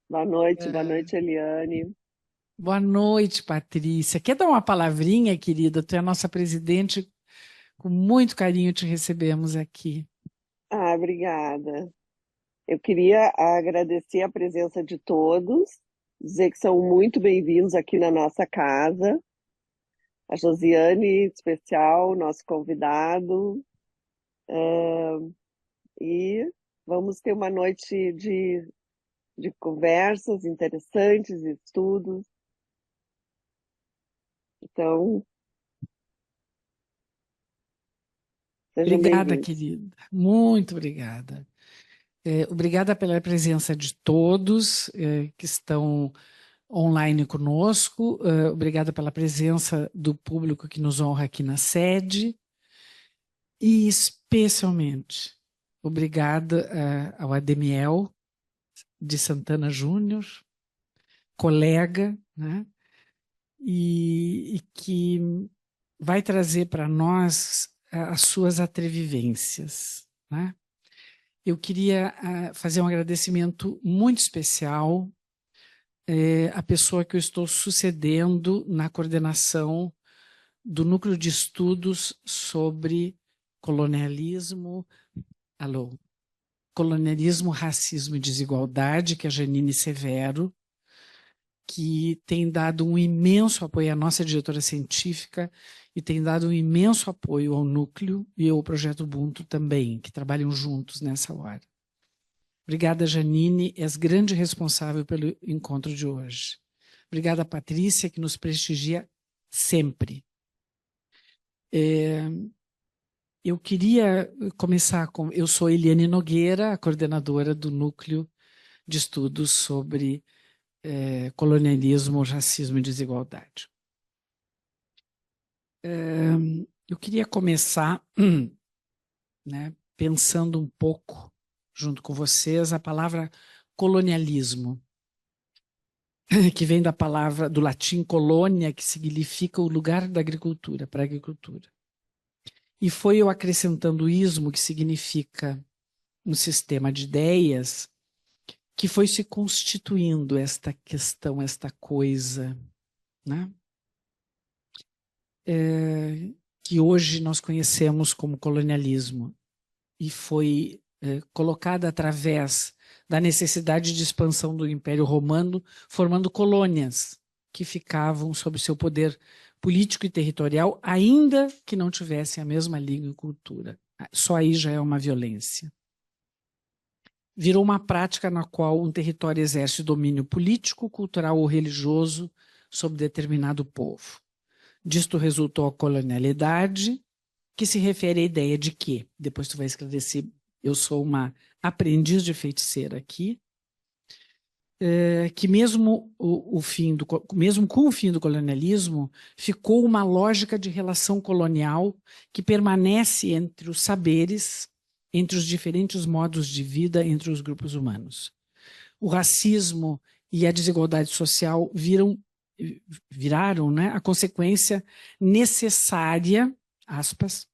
Boa É. noite, Eliane. Boa noite, Patrícia. Quer dar uma palavrinha, querida? Tu é a nossa presidente, com muito carinho te recebemos aqui. Obrigada. Eu queria agradecer a presença de todos, dizer que são muito bem-vindos aqui na nossa casa. A Josiane, em especial, nosso convidado, e vamos ter uma noite de conversas interessantes, estudos. Então, sejam Obrigada, bem-vindos. querida. Muito obrigada. Obrigada pela presença de todos que estão online conosco. Obrigada pela presença do público que nos honra aqui na sede. E especialmente, obrigada ao Ademiel de Santana Júnior, colega, né? E que vai trazer para nós as suas atrevivências, né? Eu queria fazer um agradecimento muito especial à pessoa que eu estou sucedendo na coordenação do Núcleo de Estudos sobre colonialismo, alô, colonialismo, racismo e desigualdade, que é a Janine Severo, que tem dado um imenso apoio à nossa diretora científica e tem dado um imenso apoio ao núcleo e ao projeto Ubuntu também, que trabalham juntos nessa hora. Obrigada, Janine, és grande responsável pelo encontro de hoje. Obrigada, Patrícia, que nos prestigia sempre. Eu queria começar com... Eu sou Eliane Nogueira, a coordenadora do Núcleo de Estudos sobre colonialismo, racismo e desigualdade. Eu queria começar né, pensando um pouco, junto com vocês, a palavra colonialismo, que vem da palavra do latim colônia, que significa o lugar da agricultura, para a agricultura. E foi eu acrescentando ismo, que significa um sistema de ideias, que foi se constituindo esta questão, esta coisa, né? Que hoje nós conhecemos como colonialismo, e foi colocada através da necessidade de expansão do Império Romano, formando colônias que ficavam sob seu poder político e territorial, ainda que não tivessem a mesma língua e cultura. Só aí já é uma violência. Virou uma prática na qual um território exerce domínio político, cultural ou religioso sobre determinado povo. Disto resultou a colonialidade, que se refere à ideia de que, depois tu vai esclarecer, eu sou uma aprendiz de feiticeira aqui, que mesmo, mesmo com o fim do colonialismo, ficou uma lógica de relação colonial que permanece entre os saberes, entre os diferentes modos de vida entre os grupos humanos. O racismo e a desigualdade social viraram, né, a consequência necessária, aspas,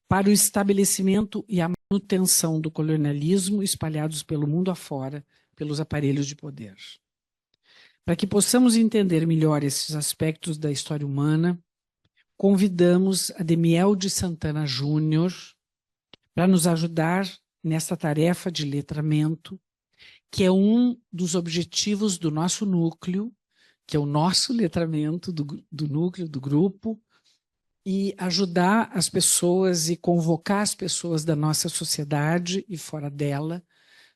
para o estabelecimento e a manutenção do colonialismo espalhados pelo mundo afora, pelos aparelhos de poder. Para que possamos entender melhor esses aspectos da história humana, convidamos Ademiel de Santana Júnior para nos ajudar nesta tarefa de letramento, que é um dos objetivos do nosso núcleo, que é o nosso letramento do núcleo, do grupo, e ajudar as pessoas e convocar as pessoas da nossa sociedade e fora dela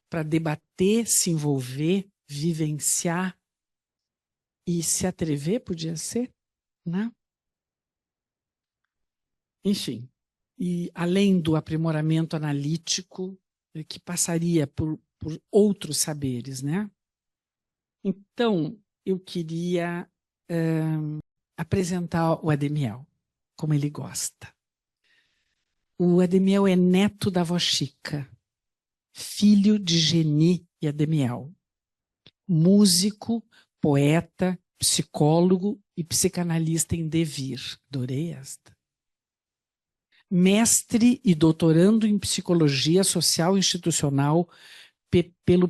para debater, se envolver, vivenciar e se atrever, podia ser, né? Enfim, e além do aprimoramento analítico, que passaria por outros saberes, né? Então, eu queria apresentar o Ademiel, como ele gosta. O Ademiel é neto da avó Chica, filho de Geni e Ademiel, músico, poeta, psicólogo e psicanalista em devir. Adorei esta. Mestre e doutorando em psicologia social institucional pelo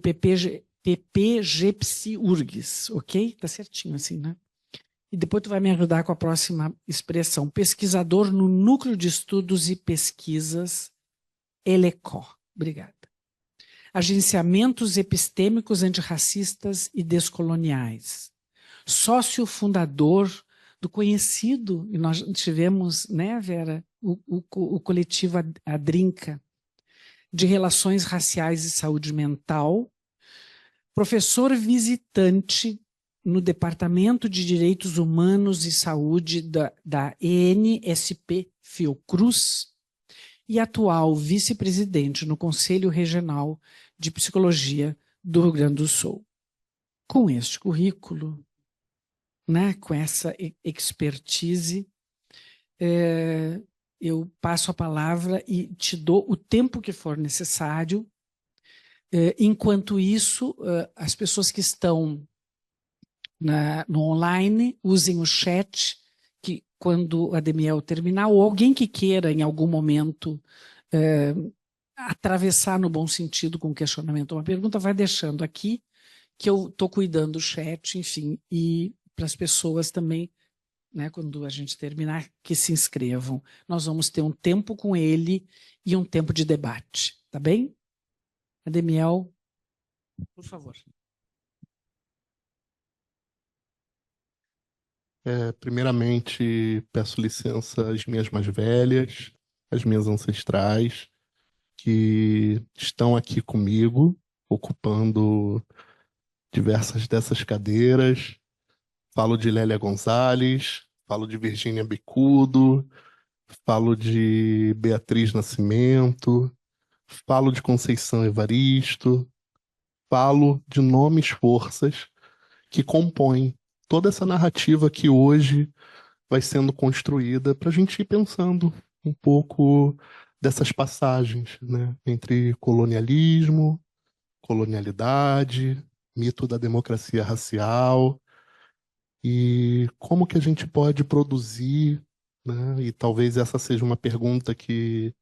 PPGPSI-URGS, ok? Tá certinho assim, né? E depois tu vai me ajudar com a próxima expressão. Pesquisador no Núcleo de Estudos e Pesquisas, ELECO. Obrigada. Agenciamentos Epistêmicos Antirracistas e Descoloniais. Sócio fundador do conhecido, e nós tivemos, né, Vera, o coletivo Adrinca, de Relações Raciais e Saúde Mental, professor visitante no Departamento de Direitos Humanos e Saúde da ENSP Fiocruz e atual vice-presidente no Conselho Regional de Psicologia do Rio Grande do Sul. Com este currículo, né, com essa expertise, eu passo a palavra e te dou o tempo que for necessário. Enquanto isso, as pessoas que estão no online, usem o chat, que quando a Demiel terminar, ou alguém que queira em algum momento atravessar no bom sentido com questionamento uma pergunta, vai deixando aqui, que eu estou cuidando do chat, enfim, e para as pessoas também, né, quando a gente terminar, que se inscrevam. Nós vamos ter um tempo com ele e um tempo de debate, tá bem? Ademiel, por favor. Primeiramente, peço licença às minhas mais velhas, às minhas ancestrais, que estão aqui comigo, ocupando diversas dessas cadeiras. Falo de Lélia Gonzalez, falo de Virgínia Bicudo, falo de Beatriz Nascimento, falo de Conceição Evaristo, falo de nomes, forças que compõem toda essa narrativa que hoje vai sendo construída para a gente ir pensando um pouco dessas passagens, né, entre colonialismo, colonialidade, mito da democracia racial e como que a gente pode produzir, né, e talvez essa seja uma pergunta que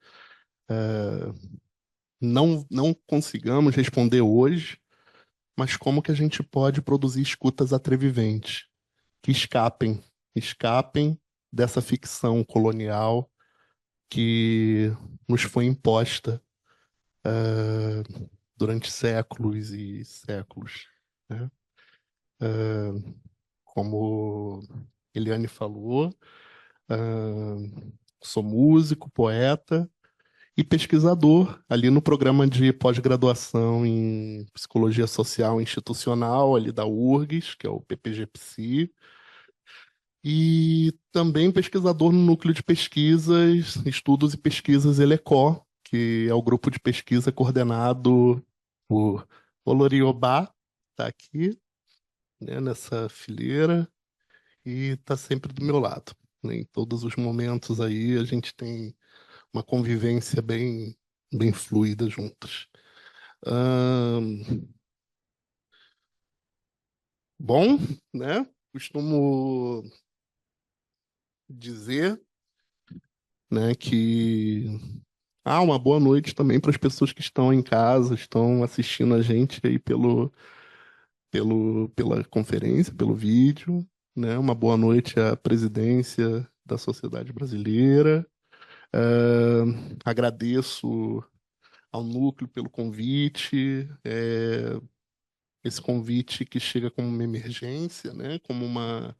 não consigamos responder hoje, mas como que a gente pode produzir escutas atreviventes que escapem dessa ficção colonial que nos foi imposta durante séculos e séculos, né? Como Eliane falou, sou músico, poeta e pesquisador ali no programa de pós-graduação em Psicologia Social Institucional ali da URGS, que é o PPG-PSI, e também pesquisador no Núcleo de Pesquisas, Estudos e Pesquisas ELECO, que é o grupo de pesquisa coordenado por Oloriobá, está aqui, né, nessa fileira, e está sempre do meu lado, né. Em todos os momentos aí a gente tem uma convivência bem fluida juntos. Bom, né? Costumo dizer, né, que uma boa noite também para as pessoas que estão em casa, estão assistindo a gente aí pela conferência, pelo vídeo, né? Uma boa noite à presidência da Sociedade Brasileira. Agradeço ao Núcleo pelo convite, esse convite que chega como uma emergência, né? Como uma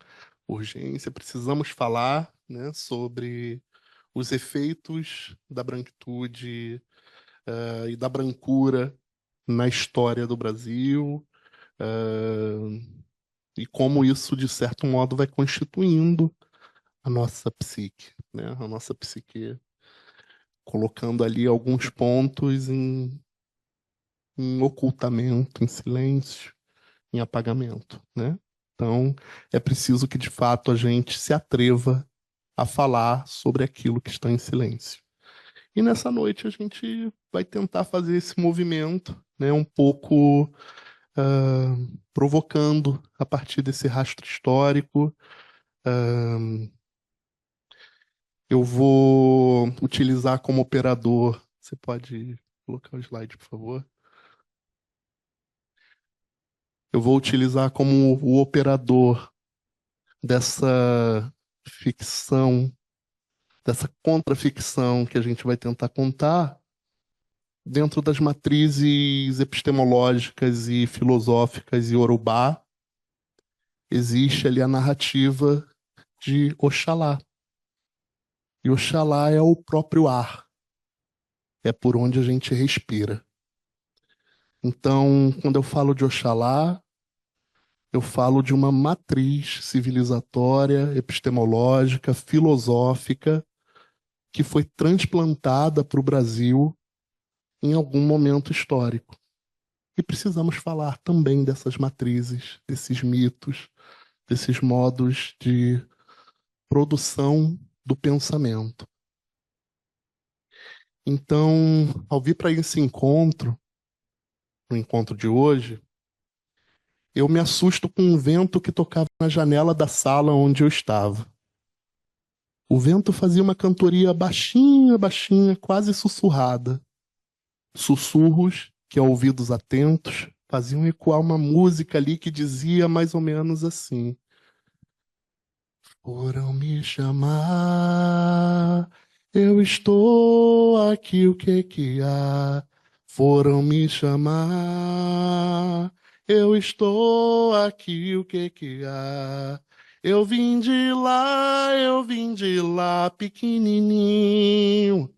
urgência. Precisamos falar, né, sobre os efeitos da branquitude e da brancura na história do Brasil, e como isso, de certo modo, vai constituindo a nossa psique, né? A nossa psique, colocando ali alguns pontos em ocultamento, em silêncio, em apagamento, né? Então, é preciso que, de fato, a gente se atreva a falar sobre aquilo que está em silêncio. E nessa noite a gente vai tentar fazer esse movimento, né, um pouco provocando a partir desse rastro histórico. Eu vou utilizar como operador. Você pode colocar o slide, por favor? eu vou utilizar como o operador dessa ficção, dessa contraficção que a gente vai tentar contar dentro das matrizes epistemológicas e filosóficas Yorubá. Existe ali a narrativa de Oxalá. E Oxalá é o próprio ar, é por onde a gente respira. Então, quando eu falo de Oxalá, eu falo de uma matriz civilizatória, epistemológica, filosófica, que foi transplantada para o Brasil em algum momento histórico. E precisamos falar também dessas matrizes, desses mitos, desses modos de produção do pensamento. Então, ao vir para esse encontro, no encontro de hoje, eu me assusto com um vento que tocava na janela da sala onde eu estava. O vento fazia uma cantoria baixinha, baixinha, quase sussurrada. Sussurros que, a ouvidos atentos, faziam ecoar uma música ali que dizia mais ou menos assim: foram me chamar, eu estou aqui, o que que há? Foram me chamar, eu estou aqui, o que que há? Eu vim de lá, pequenininho,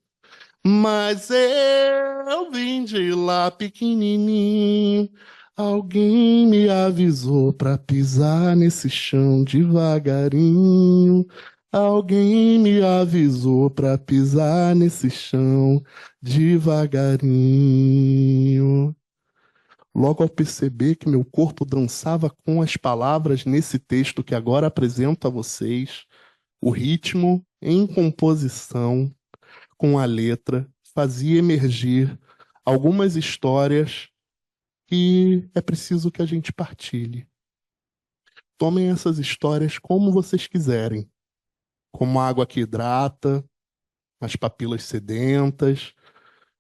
mas eu vim de lá, pequenininho. Alguém me avisou pra pisar nesse chão devagarinho. Alguém me avisou pra pisar nesse chão devagarinho. Logo ao perceber que meu corpo dançava com as palavras nesse texto que agora apresento a vocês, o ritmo em composição com a letra fazia emergir algumas histórias que é preciso que a gente partilhe. Tomem essas histórias como vocês quiserem, como a água que hidrata, as papilas sedentas,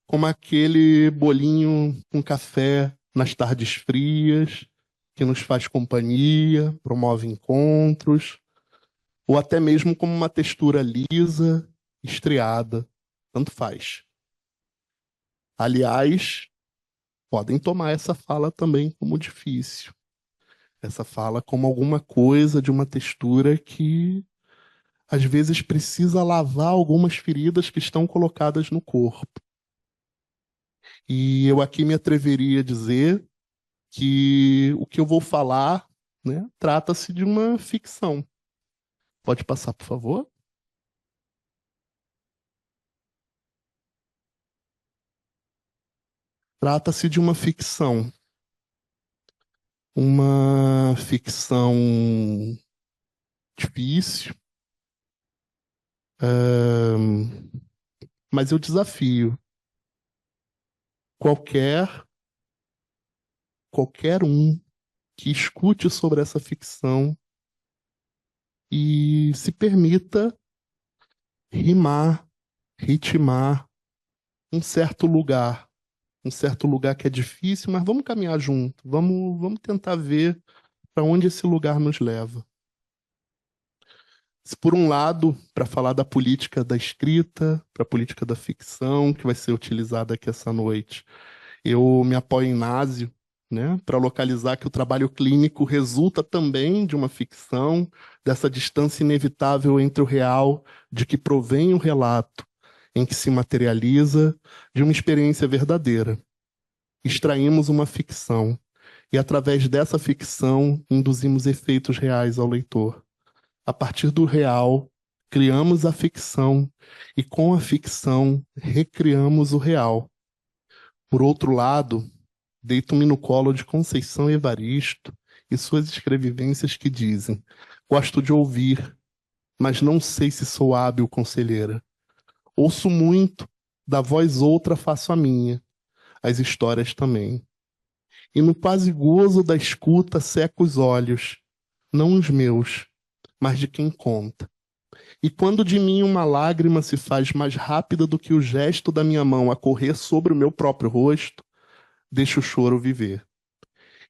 como aquele bolinho com café nas tardes frias, que nos faz companhia, promove encontros, ou até mesmo como uma textura lisa, estriada, tanto faz. Aliás, podem tomar essa fala também como difícil. Essa fala como alguma coisa de uma textura que às vezes precisa lavar algumas feridas que estão colocadas no corpo. E eu aqui me atreveria a dizer que o que eu vou falar, né, trata-se de uma ficção. Pode passar, por favor? Trata-se de uma ficção. Uma ficção difícil, mas eu desafio qualquer um que escute sobre essa ficção e se permita rimar, ritmar um certo lugar que é difícil, mas vamos caminhar junto, vamos tentar ver para onde esse lugar nos leva. Se por um lado, para falar da política da escrita, para a política da ficção, que vai ser utilizada aqui essa noite, eu me apoio em Násio, né, para localizar que o trabalho clínico resulta também de uma ficção, dessa distância inevitável entre o real, de que provém o relato, em que se materializa, de uma experiência verdadeira. Extraímos uma ficção, e através dessa ficção induzimos efeitos reais ao leitor. A partir do real, criamos a ficção, e com a ficção recriamos o real. Por outro lado, deito-me no colo de Conceição Evaristo e suas escrevivências que dizem: gosto de ouvir, mas não sei se sou hábil conselheira. Ouço muito, da voz outra faço a minha, as histórias também. E no quase gozo da escuta seco os olhos, não os meus, mas de quem conta. E quando de mim uma lágrima se faz mais rápida do que o gesto da minha mão a correr sobre o meu próprio rosto, deixo o choro viver.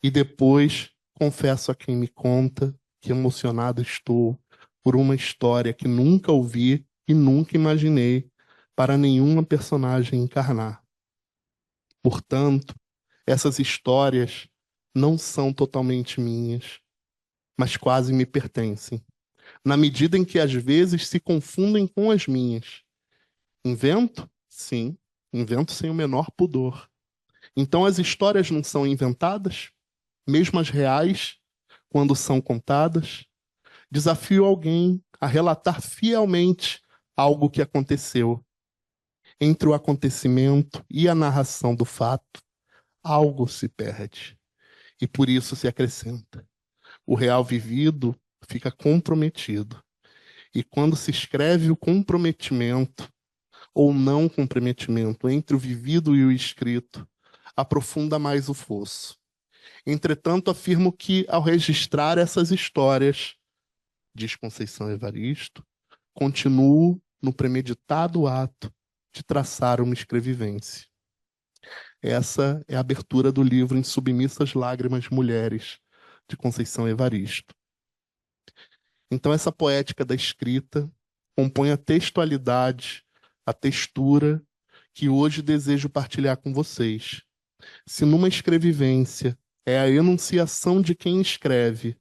E depois confesso a quem me conta que emocionado estou por uma história que nunca ouvi e nunca imaginei para nenhuma personagem encarnar. Portanto, essas histórias não são totalmente minhas, mas quase me pertencem, na medida em que às vezes se confundem com as minhas. Invento? Sim, invento sem o menor pudor. Então as histórias não são inventadas, mesmo as reais, quando são contadas. Desafio alguém a relatar fielmente algo que aconteceu. Entre o acontecimento e a narração do fato, algo se perde e por isso se acrescenta. O real vivido fica comprometido. E quando se escreve o comprometimento ou não comprometimento entre o vivido e o escrito, aprofunda mais o fosso. Entretanto, afirmo que, ao registrar essas histórias, diz Conceição Evaristo, continuo no premeditado ato de traçar uma escrevivência. Essa é a abertura do livro Em Submissas Lágrimas Mulheres, de Conceição Evaristo. Então, essa poética da escrita compõe a textualidade, a textura que hoje desejo partilhar com vocês. Se numa escrevivência é a enunciação de quem escreve,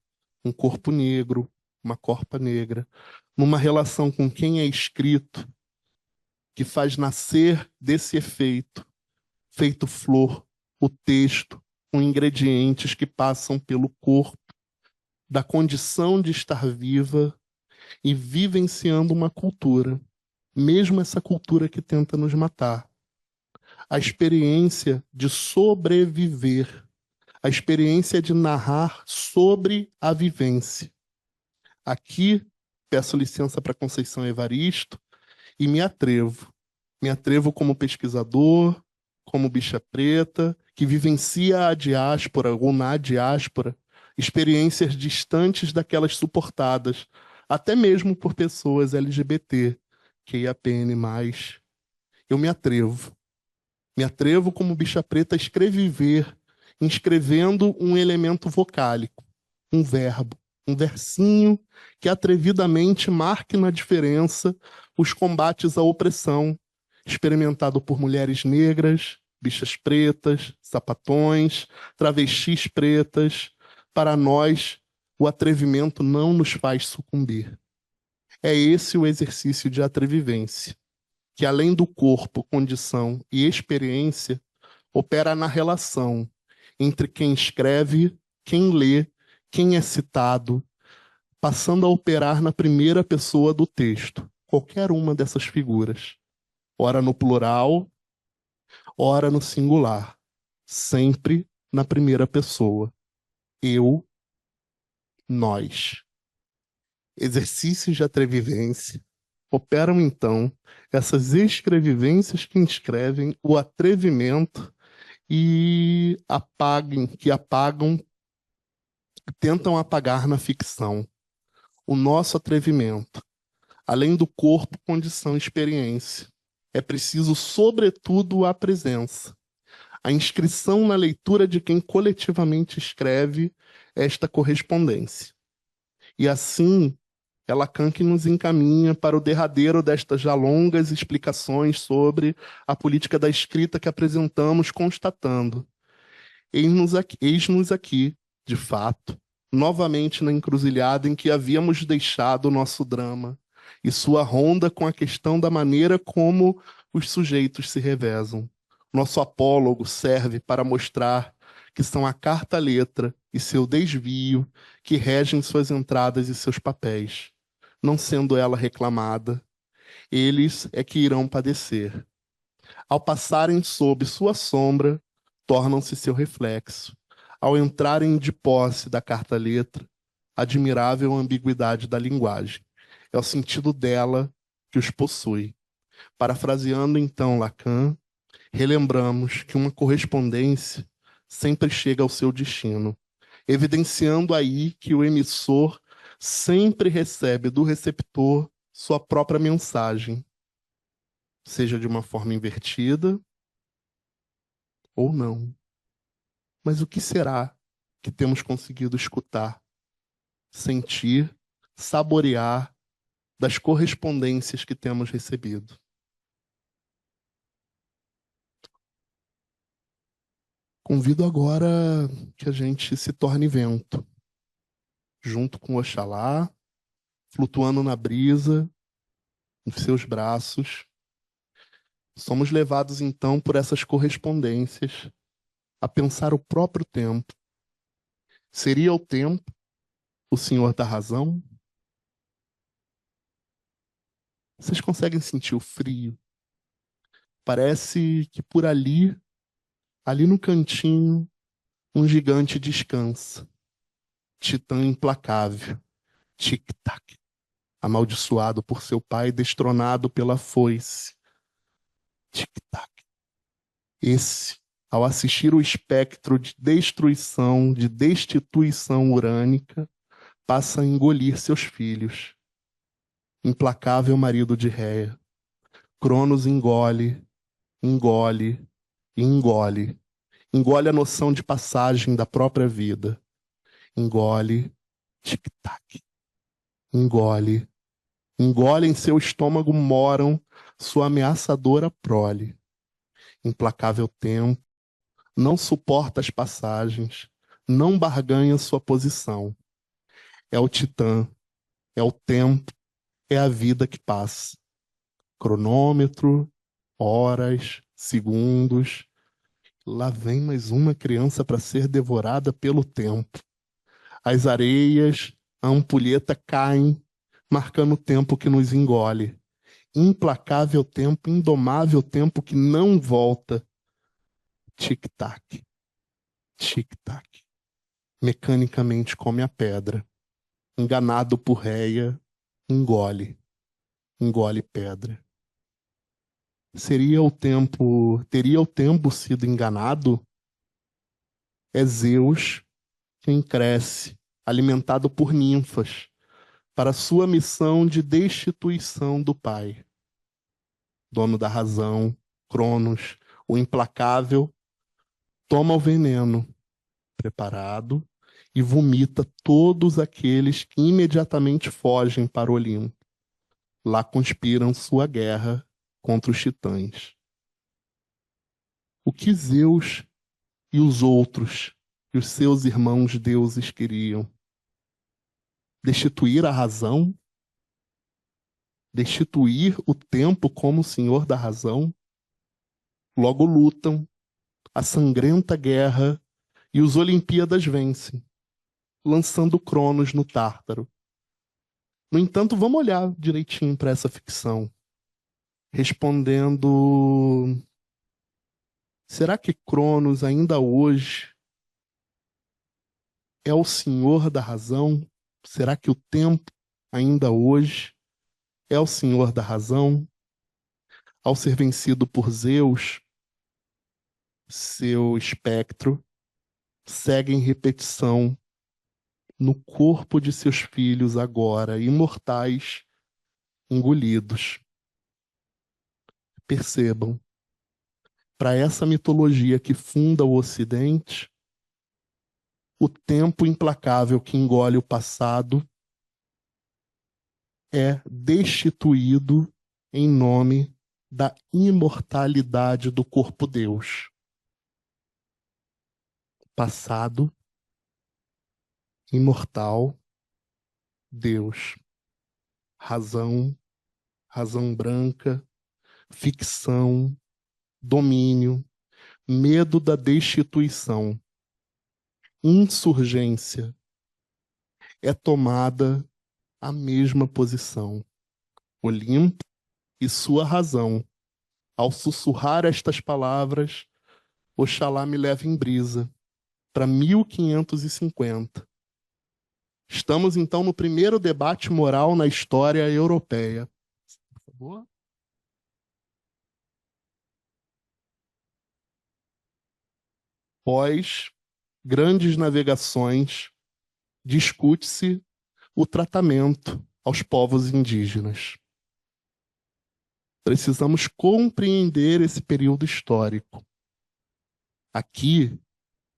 um corpo negro, uma corpa negra, numa relação com quem é escrito, que faz nascer desse efeito, feito flor, o texto, com ingredientes que passam pelo corpo, da condição de estar viva e vivenciando uma cultura, mesmo essa cultura que tenta nos matar. A experiência de sobreviver, a experiência de narrar sobre a vivência. Aqui, peço licença para Conceição Evaristo e me atrevo. Me atrevo como pesquisador, como bicha preta, que vivencia a diáspora ou na diáspora, experiências distantes daquelas suportadas, até mesmo por pessoas LGBT, QIAPN+. Eu me atrevo. Me atrevo como bicha preta a escrever, inscrevendo um elemento vocálico, um verbo, um versinho que atrevidamente marque na diferença os combates à opressão, experimentado por mulheres negras, bichas pretas, sapatões, travestis pretas. Para nós, o atrevimento não nos faz sucumbir. É esse o exercício de atrevivência, que além do corpo, condição e experiência, opera na relação entre quem escreve, quem lê, quem é citado, passando a operar na primeira pessoa do texto, qualquer uma dessas figuras, ora no plural, ora no singular, sempre na primeira pessoa. Eu, nós. Exercícios de atrevivência operam, então, essas escrevivências que inscrevem o atrevimento e apagam, tentam apagar na ficção o nosso atrevimento. Além do corpo, condição e experiência, é preciso, sobretudo, a presença, a inscrição na leitura de quem coletivamente escreve esta correspondência. E assim, é Lacan que nos encaminha para o derradeiro destas já longas explicações sobre a política da escrita que apresentamos, constatando: eis-nos aqui, de fato, novamente na encruzilhada em que havíamos deixado o nosso drama e sua ronda com a questão da maneira como os sujeitos se revezam. Nosso apólogo serve para mostrar que são a carta-letra e seu desvio que regem suas entradas e seus papéis. Não sendo ela reclamada, eles é que irão padecer. Ao passarem sob sua sombra, tornam-se seu reflexo. Ao entrarem de posse da carta-letra, admirável ambiguidade da linguagem. É o sentido dela que os possui. Parafraseando então Lacan, relembramos que uma correspondência sempre chega ao seu destino, evidenciando aí que o emissor sempre recebe do receptor sua própria mensagem, seja de uma forma invertida ou não. Mas o que será que temos conseguido escutar, sentir, saborear das correspondências que temos recebido. Convido agora que a gente se torne vento, junto com Oxalá, flutuando na brisa, em seus braços. Somos levados então por essas correspondências a pensar o próprio tempo. Seria o tempo o senhor da razão? Vocês conseguem sentir o frio? Parece que por ali, ali no cantinho, um gigante descansa. Titã implacável. Tic-tac. Amaldiçoado por seu pai, destronado pela foice. Tic-tac. Esse, ao assistir o espectro de destruição, de destituição urânica, passa a engolir seus filhos. Implacável marido de Réia. Cronos engole, engole, engole. Engole a noção de passagem da própria vida. Engole, tic-tac. Engole. Engole em seu estômago moram sua ameaçadora prole. Implacável tempo, não suporta as passagens, não barganha sua posição. É o titã, é o tempo, é a vida que passa. Cronômetro, horas, segundos. Lá vem mais uma criança para ser devorada pelo tempo. As areias, a ampulheta caem, marcando o tempo que nos engole. Implacável tempo, indomável tempo que não volta. Tic-tac, tic-tac. Mecanicamente come a pedra. Enganado por Réia, engole, engole pedra. Teria o tempo sido enganado? É Zeus quem cresce, alimentado por ninfas, para sua missão de destituição do pai. Dono da razão, Cronos, o implacável, toma o veneno, preparado, e vomita todos aqueles que imediatamente fogem para o Olimpo. Lá conspiram sua guerra contra os titãs. O que Zeus e os outros e os seus irmãos deuses queriam? Destituir a razão? Destituir o tempo como senhor da razão? Logo lutam a sangrenta guerra e os Olimpíadas vencem, lançando Cronos no Tártaro. No entanto, vamos olhar direitinho para essa ficção, respondendo: será que Cronos ainda hoje é o senhor da razão? Será que o tempo ainda hoje é o senhor da razão? Ao ser vencido por Zeus, seu espectro segue em repetição no corpo de seus filhos agora imortais, engolidos. Percebam, para essa mitologia que funda o Ocidente, o tempo implacável que engole o passado é destituído em nome da imortalidade do corpo Deus. Passado, imortal, Deus. Razão, razão branca, ficção, domínio, medo da destituição, insurgência. É tomada a mesma posição. Olimpo e sua razão. Ao sussurrar estas palavras, Oxalá me leva em brisa para 1550. Estamos, então, no primeiro debate moral na história europeia. Por favor. Pós grandes navegações, discute-se o tratamento aos povos indígenas. Precisamos compreender esse período histórico. Aqui,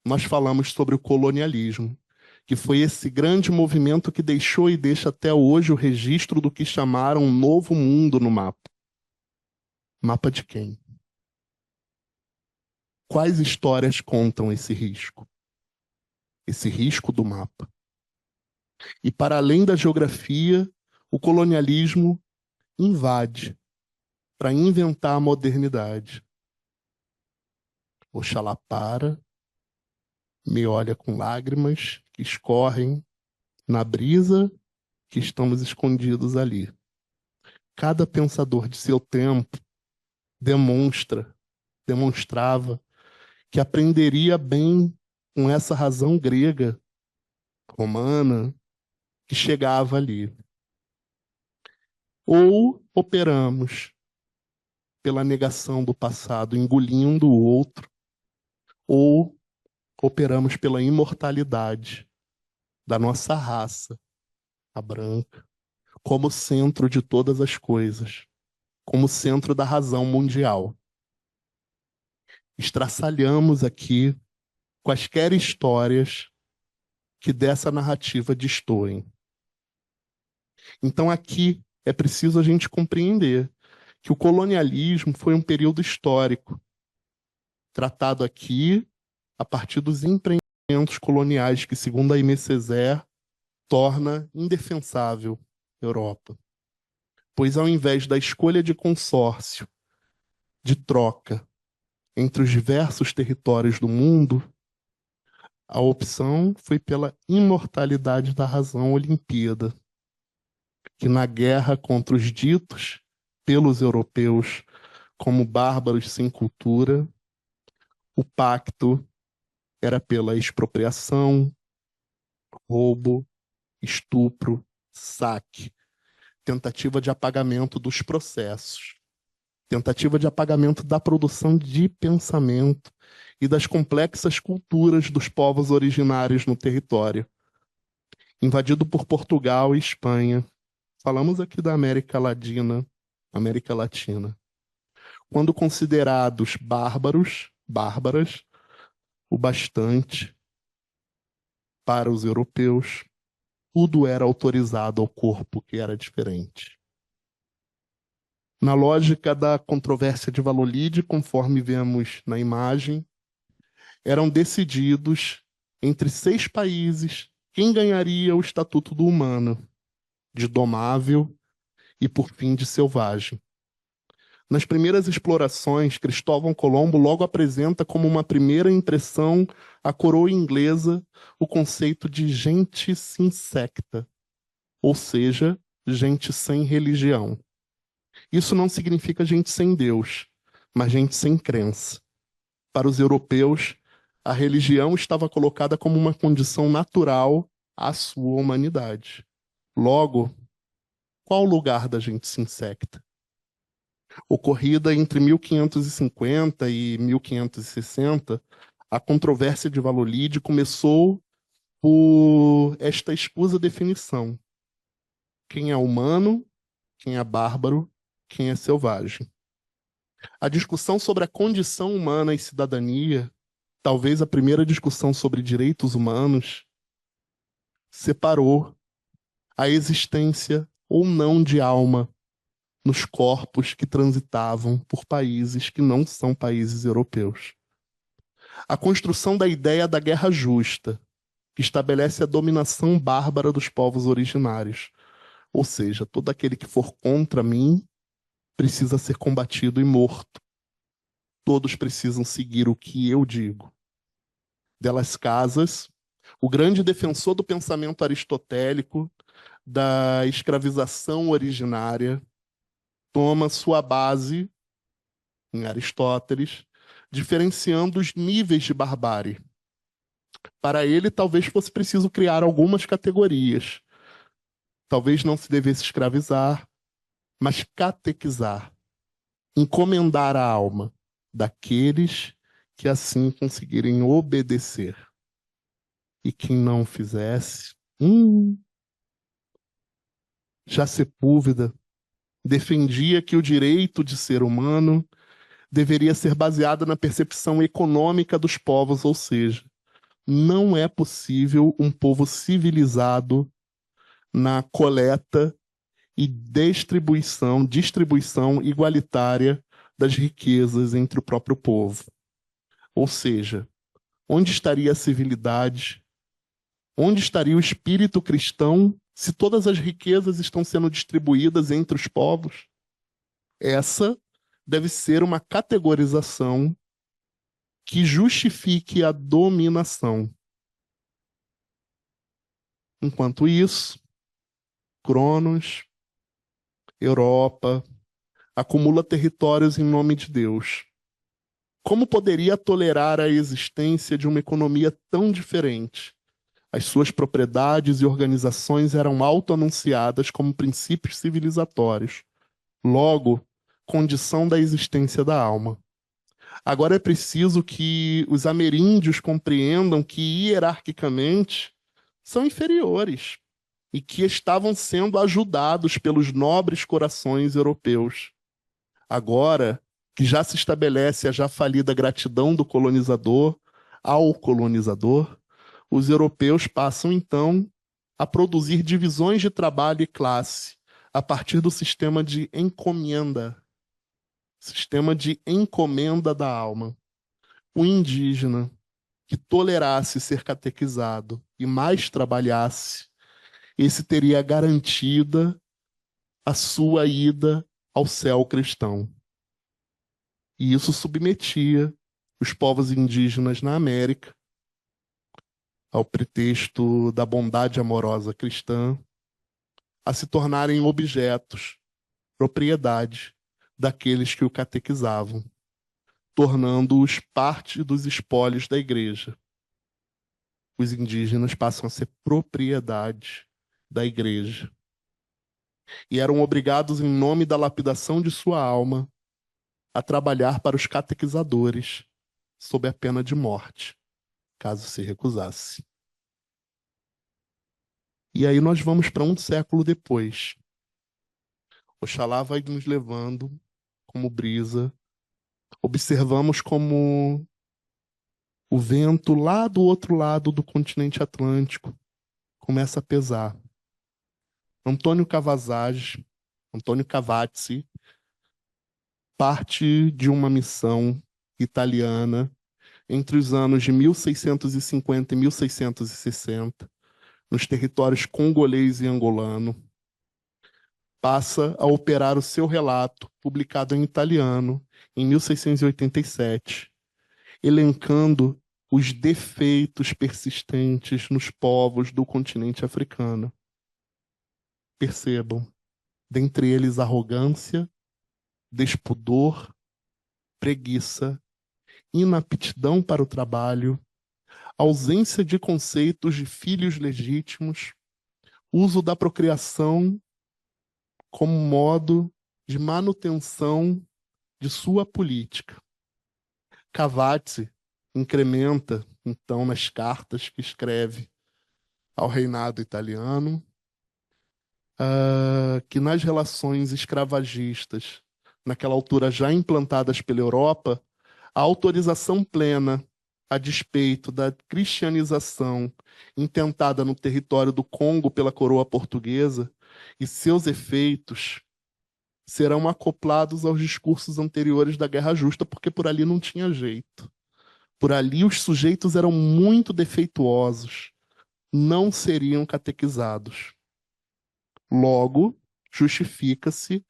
nós falamos sobre o colonialismo, que foi esse grande movimento que deixou e deixa até hoje o registro do que chamaram um novo mundo no mapa. Mapa de quem? Quais histórias contam esse risco? Esse risco do mapa. E para além da geografia, o colonialismo invade para inventar a modernidade. Oxalá para, me olha com lágrimas que escorrem na brisa que estamos escondidos ali. Cada pensador de seu tempo demonstrava que aprenderia bem com essa razão grega, romana, que chegava ali. Ou operamos pela negação do passado, engolindo o outro, ou operamos pela imortalidade da nossa raça, a branca, como centro de todas as coisas, como centro da razão mundial. Estraçalhamos aqui quaisquer histórias que dessa narrativa destoem. Então aqui é preciso a gente compreender que o colonialismo foi um período histórico, tratado aqui a partir dos empreendimentos coloniais que, segundo a Aimé Césaire, torna indefensável a Europa. Pois ao invés da escolha de consórcio, de troca entre os diversos territórios do mundo, a opção foi pela imortalidade da razão olimpíada, que na guerra contra os ditos pelos europeus como bárbaros sem cultura, o pacto era pela expropriação, roubo, estupro, saque, tentativa de apagamento dos processos, tentativa de apagamento da produção de pensamento e das complexas culturas dos povos originários no território. Invadido por Portugal e Espanha, falamos aqui da América Latina. Quando considerados bárbaras, o bastante para os europeus, tudo era autorizado ao corpo que era diferente. Na lógica da controvérsia de Valolide, conforme vemos na imagem, eram decididos entre 6 países quem ganharia o estatuto do humano, de domável e, por fim, de selvagem. Nas primeiras explorações, Cristóvão Colombo logo apresenta como uma primeira impressão à coroa inglesa o conceito de gente sinsecta, ou seja, gente sem religião. Isso não significa gente sem Deus, mas gente sem crença. Para os europeus, a religião estava colocada como uma condição natural à sua humanidade. Logo, qual o lugar da gente sinsecta? Ocorrida entre 1550 e 1560, a controvérsia de Valolide começou por esta escusa definição. Quem é humano, quem é bárbaro, quem é selvagem. A discussão sobre a condição humana e cidadania, talvez a primeira discussão sobre direitos humanos, separou a existência ou não de alma nos corpos que transitavam por países que não são países europeus. A construção da ideia da guerra justa, que estabelece a dominação bárbara dos povos originários, ou seja, todo aquele que for contra mim precisa ser combatido e morto. Todos precisam seguir o que eu digo. Delas Casas, o grande defensor do pensamento aristotélico, da escravização originária, toma sua base em Aristóteles, diferenciando os níveis de barbárie. Para ele, talvez fosse preciso criar algumas categorias. Talvez não se devesse escravizar, mas catequizar, encomendar a alma daqueles que assim conseguirem obedecer. E quem não fizesse, já Sepúlveda defendia que o direito de ser humano deveria ser baseado na percepção econômica dos povos, ou seja, não é possível um povo civilizado na coleta e distribuição igualitária das riquezas entre o próprio povo. Ou seja, onde estaria a civilidade? Onde estaria o espírito cristão se todas as riquezas estão sendo distribuídas entre os povos? Essa deve ser uma categorização que justifique a dominação. Enquanto isso, Cronos, Europa, acumula territórios em nome de Deus. Como poderia tolerar a existência de uma economia tão diferente? As suas propriedades e organizações eram autoanunciadas como princípios civilizatórios. Logo, condição da existência da alma. Agora é preciso que os ameríndios compreendam que, hierarquicamente, são inferiores e que estavam sendo ajudados pelos nobres corações europeus. Agora que já se estabelece a já falida gratidão do colonizador ao colonizador, os europeus passam, então, a produzir divisões de trabalho e classe a partir do sistema de encomenda da alma. O indígena que tolerasse ser catequizado e mais trabalhasse, esse teria garantida a sua ida ao céu cristão. E isso submetia os povos indígenas na América ao pretexto da bondade amorosa cristã, a se tornarem objetos, propriedade daqueles que o catequizavam, tornando-os parte dos espólios da igreja. Os indígenas passam a ser propriedade da igreja. E eram obrigados, em nome da lapidação de sua alma, a trabalhar para os catequizadores, sob a pena de morte, caso se recusasse. E aí nós vamos para um século depois. Oxalá vai nos levando como brisa. Observamos como o vento lá do outro lado do continente Atlântico começa a pesar. Antônio Cavazzi, parte de uma missão italiana entre os anos de 1650 e 1660, nos territórios congolês e angolano, passa a operar o seu relato, publicado em italiano, em 1687, elencando os defeitos persistentes nos povos do continente africano. Percebam, dentre eles arrogância, despudor, preguiça, inaptidão para o trabalho, ausência de conceitos de filhos legítimos, uso da procriação como modo de manutenção de sua política. Cavazzi incrementa, então, nas cartas que escreve ao reinado italiano, que nas relações escravagistas, naquela altura já implantadas pela Europa, a autorização plena a despeito da cristianização intentada no território do Congo pela coroa portuguesa e seus efeitos serão acoplados aos discursos anteriores da Guerra Justa, porque por ali não tinha jeito. Por ali os sujeitos eram muito defeituosos, não seriam catequizados. Logo, justifica-se,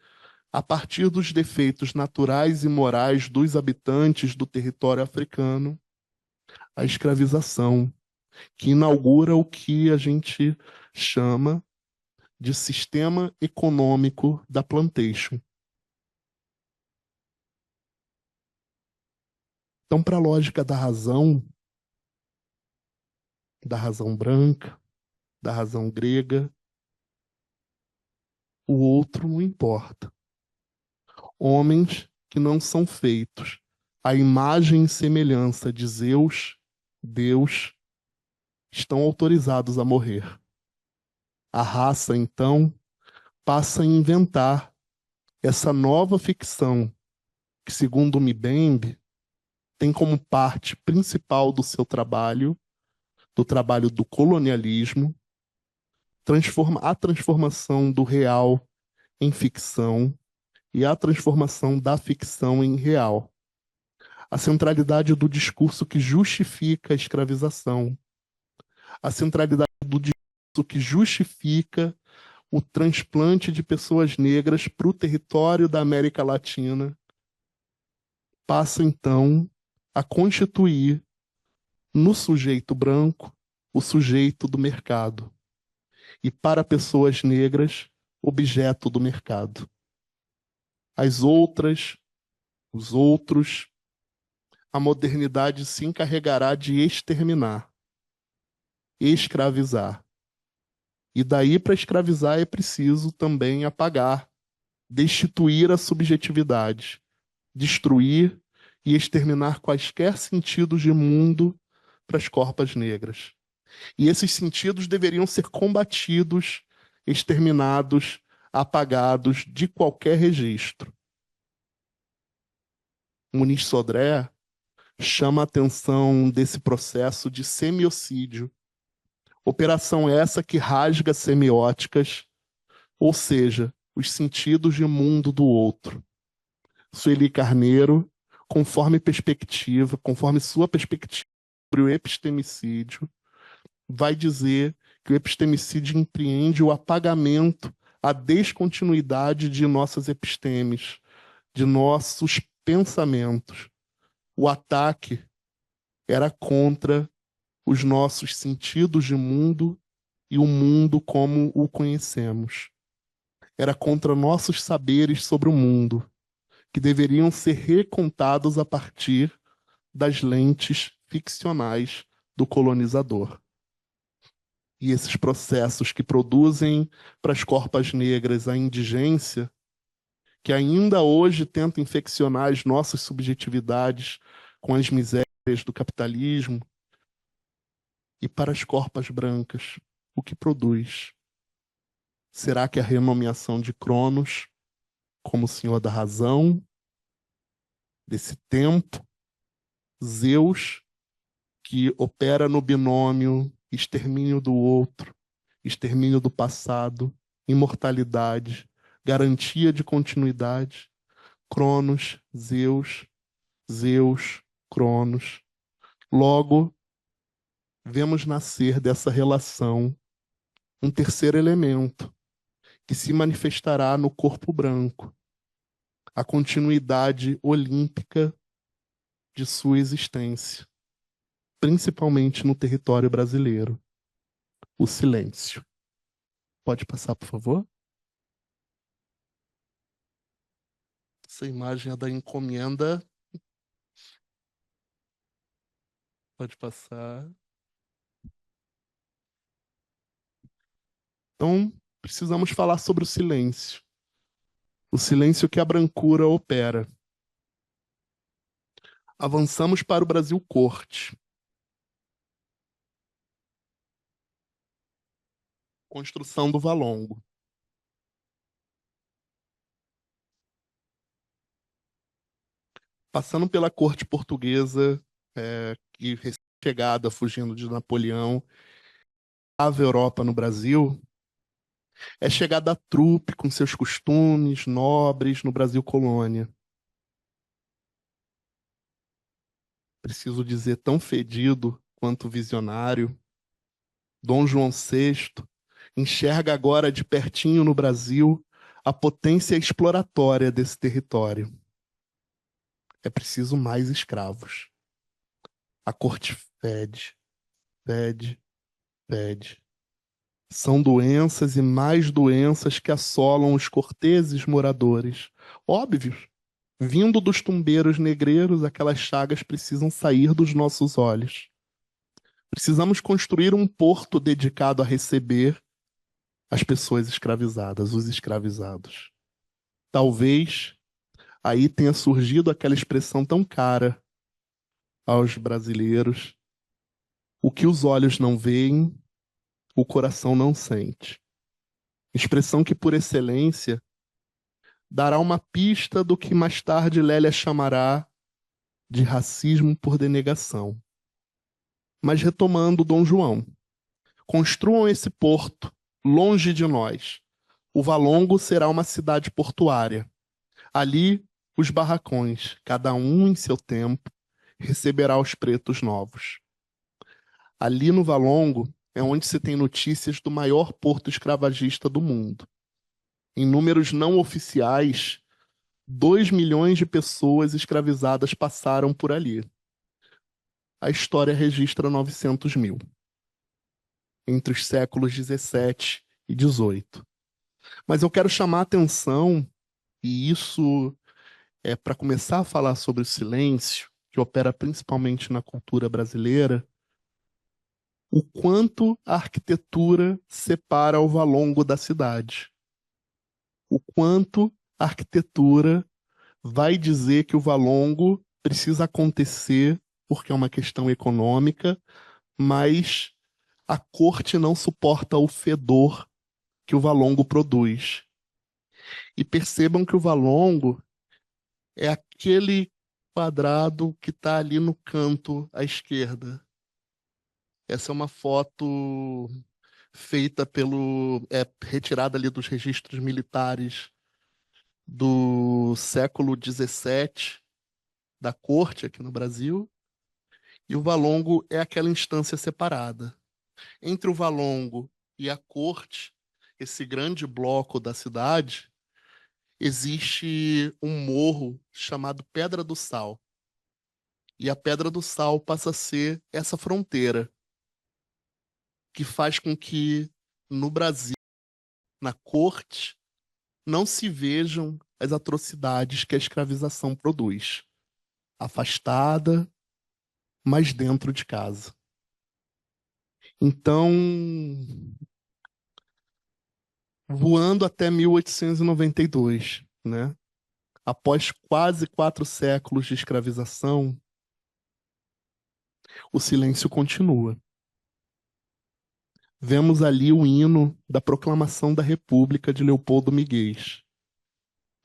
a partir dos defeitos naturais e morais dos habitantes do território africano, a escravização, que inaugura o que a gente chama de sistema econômico da plantation. Então, para a lógica da razão branca, da razão grega, o outro não importa. Homens que não são feitos à imagem e semelhança de Zeus, Deus, estão autorizados a morrer. A raça, então, passa a inventar essa nova ficção que, segundo Mbembe, tem como parte principal do seu trabalho do trabalho do colonialismo, a transformação do real em ficção e a transformação da ficção em real. A centralidade do discurso que justifica a escravização, a centralidade do discurso que justifica o transplante de pessoas negras para o território da América Latina, passa então a constituir no sujeito branco o sujeito do mercado e, para pessoas negras, objeto do mercado. As outras, os outros, a modernidade se encarregará de exterminar, escravizar. E daí, para escravizar, é preciso também apagar, destituir a subjetividade, destruir e exterminar quaisquer sentidos de mundo para as corpas negras. E esses sentidos deveriam ser combatidos, exterminados, apagados de qualquer registro. Muniz Sodré chama a atenção desse processo de semiocídio. Operação essa que rasga semióticas, ou seja, os sentidos de mundo do outro. Sueli Carneiro, conforme sua perspectiva sobre o epistemicídio, vai dizer que o epistemicídio empreende o apagamento, a descontinuidade de nossas epistemes, de nossos pensamentos. O ataque era contra os nossos sentidos de mundo e o mundo como o conhecemos. Era contra nossos saberes sobre o mundo, que deveriam ser recontados a partir das lentes ficcionais do colonizador. E esses processos que produzem para as corpas negras a indigência, que ainda hoje tentam infeccionar as nossas subjetividades com as misérias do capitalismo, e para as corpas brancas, o que produz? Será que a renomeação de Cronos como Senhor da Razão, desse tempo, Zeus, que opera no binômio extermínio do outro, extermínio do passado, imortalidade, garantia de continuidade, Cronos, Zeus, Zeus, Cronos. Logo, vemos nascer dessa relação um terceiro elemento, que se manifestará no corpo branco, a continuidade olímpica de sua existência, principalmente no território brasileiro, o silêncio. Pode passar, por favor? Essa imagem é da encomenda. Pode passar. Então, precisamos falar sobre o silêncio. O silêncio que a brancura opera. Avançamos para o Brasil Corte. Construção do Valongo. Passando pela corte portuguesa, que recém-chegada, fugindo de Napoleão, a Europa no Brasil, é chegada a trupe com seus costumes nobres no Brasil colônia. Preciso dizer, tão fedido quanto visionário, Dom João VI enxerga agora de pertinho no Brasil a potência exploratória desse território. É preciso mais escravos. A corte fede, fede, fede. São doenças e mais doenças que assolam os corteses moradores. Óbvio, vindo dos tumbeiros negreiros, aquelas chagas precisam sair dos nossos olhos. Precisamos construir um porto dedicado a receber as pessoas escravizadas, os escravizados. Talvez aí tenha surgido aquela expressão tão cara aos brasileiros: o que os olhos não veem, o coração não sente. Expressão que, por excelência, dará uma pista do que mais tarde Lélia chamará de racismo por denegação. Mas retomando Dom João, construam esse porto longe de nós. O Valongo será uma cidade portuária. Ali, os barracões, cada um em seu tempo, receberá os pretos novos. Ali no Valongo é onde se tem notícias do maior porto escravagista do mundo. Em números não oficiais, 2 milhões de pessoas escravizadas passaram por ali. A história registra 900 mil, entre os séculos 17 e 18. Mas eu quero chamar a atenção, e isso é para começar a falar sobre o silêncio, que opera principalmente na cultura brasileira, o quanto a arquitetura separa o Valongo da cidade. O quanto a arquitetura vai dizer que o Valongo precisa acontecer porque é uma questão econômica, mas a corte não suporta o fedor que o Valongo produz. E percebam que o Valongo é aquele quadrado que está ali no canto à esquerda. Essa é uma foto feita retirada ali dos registros militares do século XVII, da corte aqui no Brasil, e o Valongo é aquela instância separada. Entre o Valongo e a corte, esse grande bloco da cidade, existe um morro chamado Pedra do Sal. E a Pedra do Sal passa a ser essa fronteira que faz com que no Brasil, na corte, não se vejam as atrocidades que a escravização produz. Afastada, mas dentro de casa. Então, voando até 1892, né? Após quase 4 séculos de escravização, o silêncio continua. Vemos ali o hino da Proclamação da República de Leopoldo Miguel.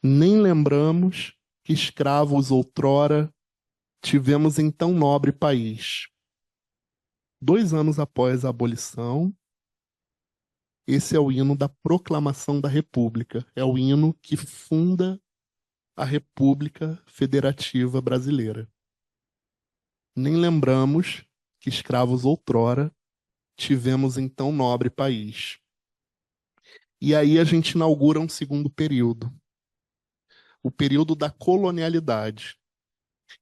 Nem lembramos que escravos outrora tivemos em tão nobre país. 2 anos após a abolição, esse é o hino da Proclamação da República. É o hino que funda a República Federativa Brasileira. Nem lembramos que escravos outrora tivemos em tão nobre país. E aí a gente inaugura um segundo período, o período da colonialidade,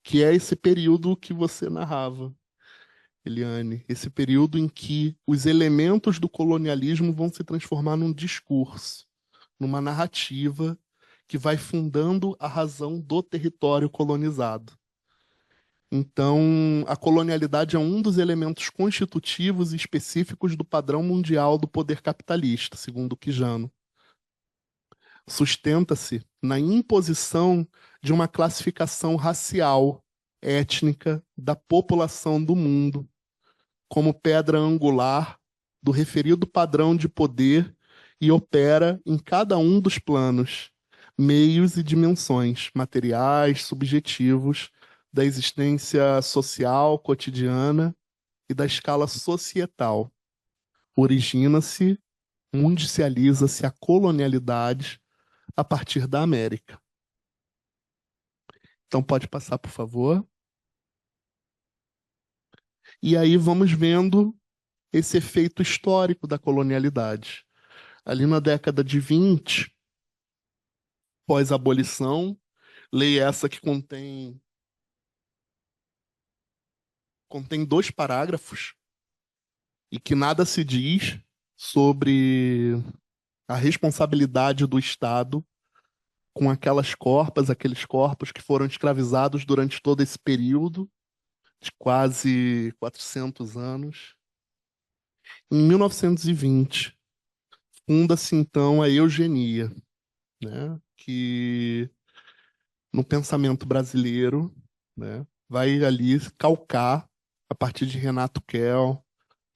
que é esse período que você narrava, Eliane, esse período em que os elementos do colonialismo vão se transformar num discurso, numa narrativa que vai fundando a razão do território colonizado. Então, a colonialidade é um dos elementos constitutivos e específicos do padrão mundial do poder capitalista, segundo Quijano. Sustenta-se na imposição de uma classificação racial, étnica da população do mundo, como pedra angular do referido padrão de poder e opera em cada um dos planos, meios e dimensões materiais, subjetivos, da existência social, cotidiana e da escala societal. Origina-se, mundicializa-se a colonialidade a partir da América. Então pode passar, por favor. E aí vamos vendo esse efeito histórico da colonialidade. Ali na década de 20, pós-abolição, lei essa que contém 2 parágrafos e que nada se diz sobre a responsabilidade do Estado com aqueles corpos que foram escravizados durante todo esse período de quase 400 anos. Em 1920, funda-se então a eugenia, né, que no pensamento brasileiro, né, vai ali calcar a partir de Renato Kell,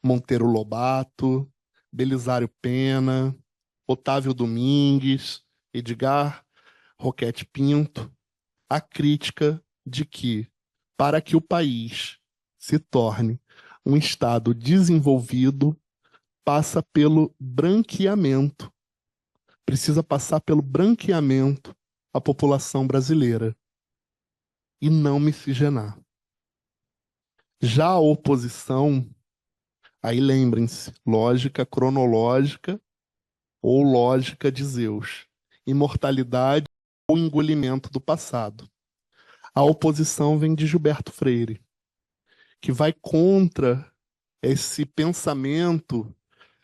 Monteiro Lobato, Belisário Pena, Otávio Domingues, Edgar Roquete Pinto, a crítica de que, para que o país se torne Um Estado desenvolvido passa pelo branqueamento. Precisa passar pelo branqueamento a população brasileira e não miscigenar. Já a oposição, aí lembrem-se, lógica cronológica ou lógica de Zeus, imortalidade ou engolimento do passado. A oposição vem de Gilberto Freire, que vai contra esse pensamento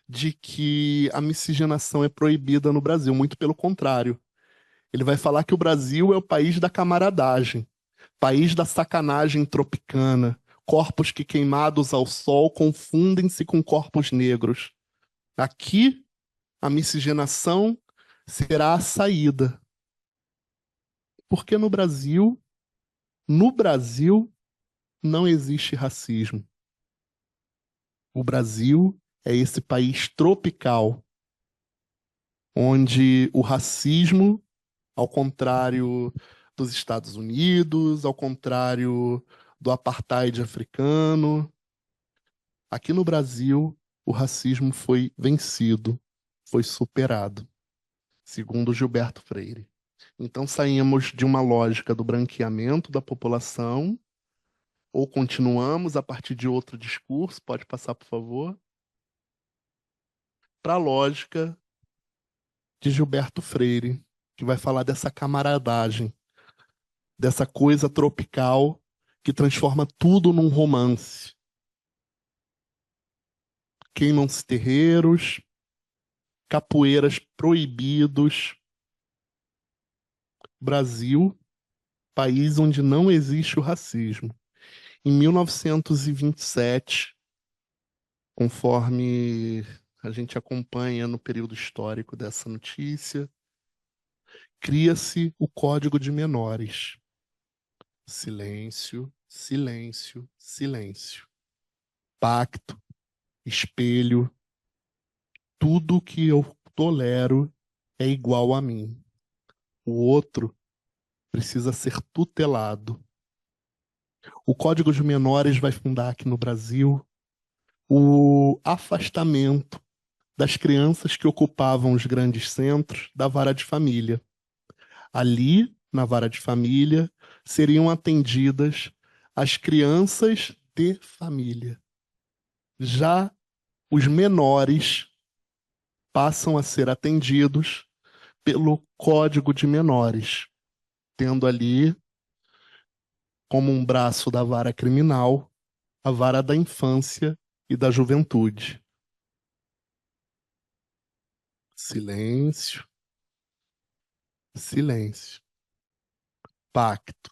de que a miscigenação é proibida no Brasil, muito pelo contrário. Ele vai falar que o Brasil é o país da camaradagem, país da sacanagem tropicana, corpos que queimados ao sol confundem-se com corpos negros. Aqui, a miscigenação será a saída. Porque no Brasil, não existe racismo. O Brasil é esse país tropical, onde o racismo, ao contrário dos Estados Unidos, ao contrário do apartheid africano, aqui no Brasil o racismo foi vencido, foi superado, segundo Gilberto Freire. Então saímos de uma lógica do branqueamento da população, ou continuamos a partir de outro discurso, pode passar, por favor, para a lógica de Gilberto Freire, que vai falar dessa camaradagem, dessa coisa tropical que transforma tudo num romance. Queimam-se terreiros, capoeiras proibidos. Brasil, país onde não existe o racismo. Em 1927, conforme a gente acompanha no período histórico dessa notícia, cria-se o Código de Menores. Silêncio, silêncio, silêncio. Pacto, espelho, tudo que eu tolero é igual a mim. O outro precisa ser tutelado. O Código de Menores vai fundar aqui no Brasil o afastamento das crianças que ocupavam os grandes centros da vara de família. Ali, na vara de família, seriam atendidas as crianças de família. Já os menores passam a ser atendidos pelo Código de Menores, tendo ali como um braço da vara criminal a vara da infância e da juventude. Silêncio, silêncio. Pacto,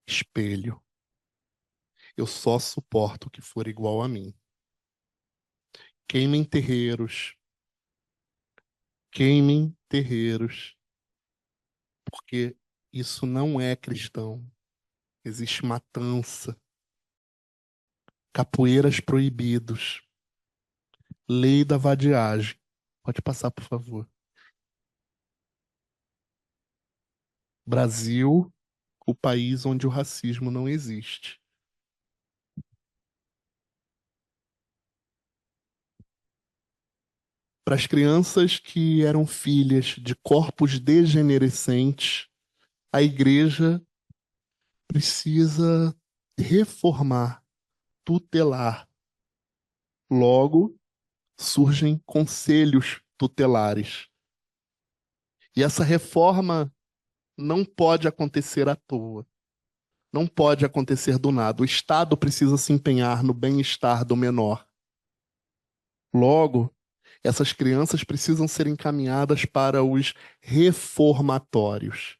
espelho. Eu só suporto o que for igual a mim. Queimem terreiros, queimem terreiros, porque isso não é cristão. Existe matança, capoeiras proibidos, lei da vadiagem. Pode passar, por favor. Brasil, o país onde o racismo não existe. Para as crianças que eram filhas de corpos degenerescentes, a igreja precisa reformar, tutelar. Logo, surgem conselhos tutelares. E essa reforma não pode acontecer à toa. Não pode acontecer do nada. O Estado precisa se empenhar no bem-estar do menor. Logo, essas crianças precisam ser encaminhadas para os reformatórios.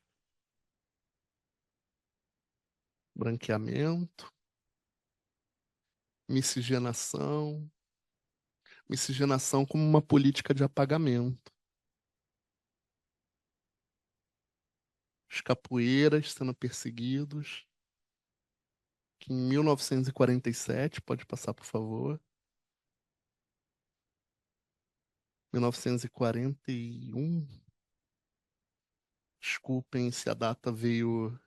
Branqueamento, miscigenação, miscigenação como uma política de apagamento. Os capoeiras sendo perseguidos, que em 1947, pode passar, por favor, 1941, desculpem se a data veio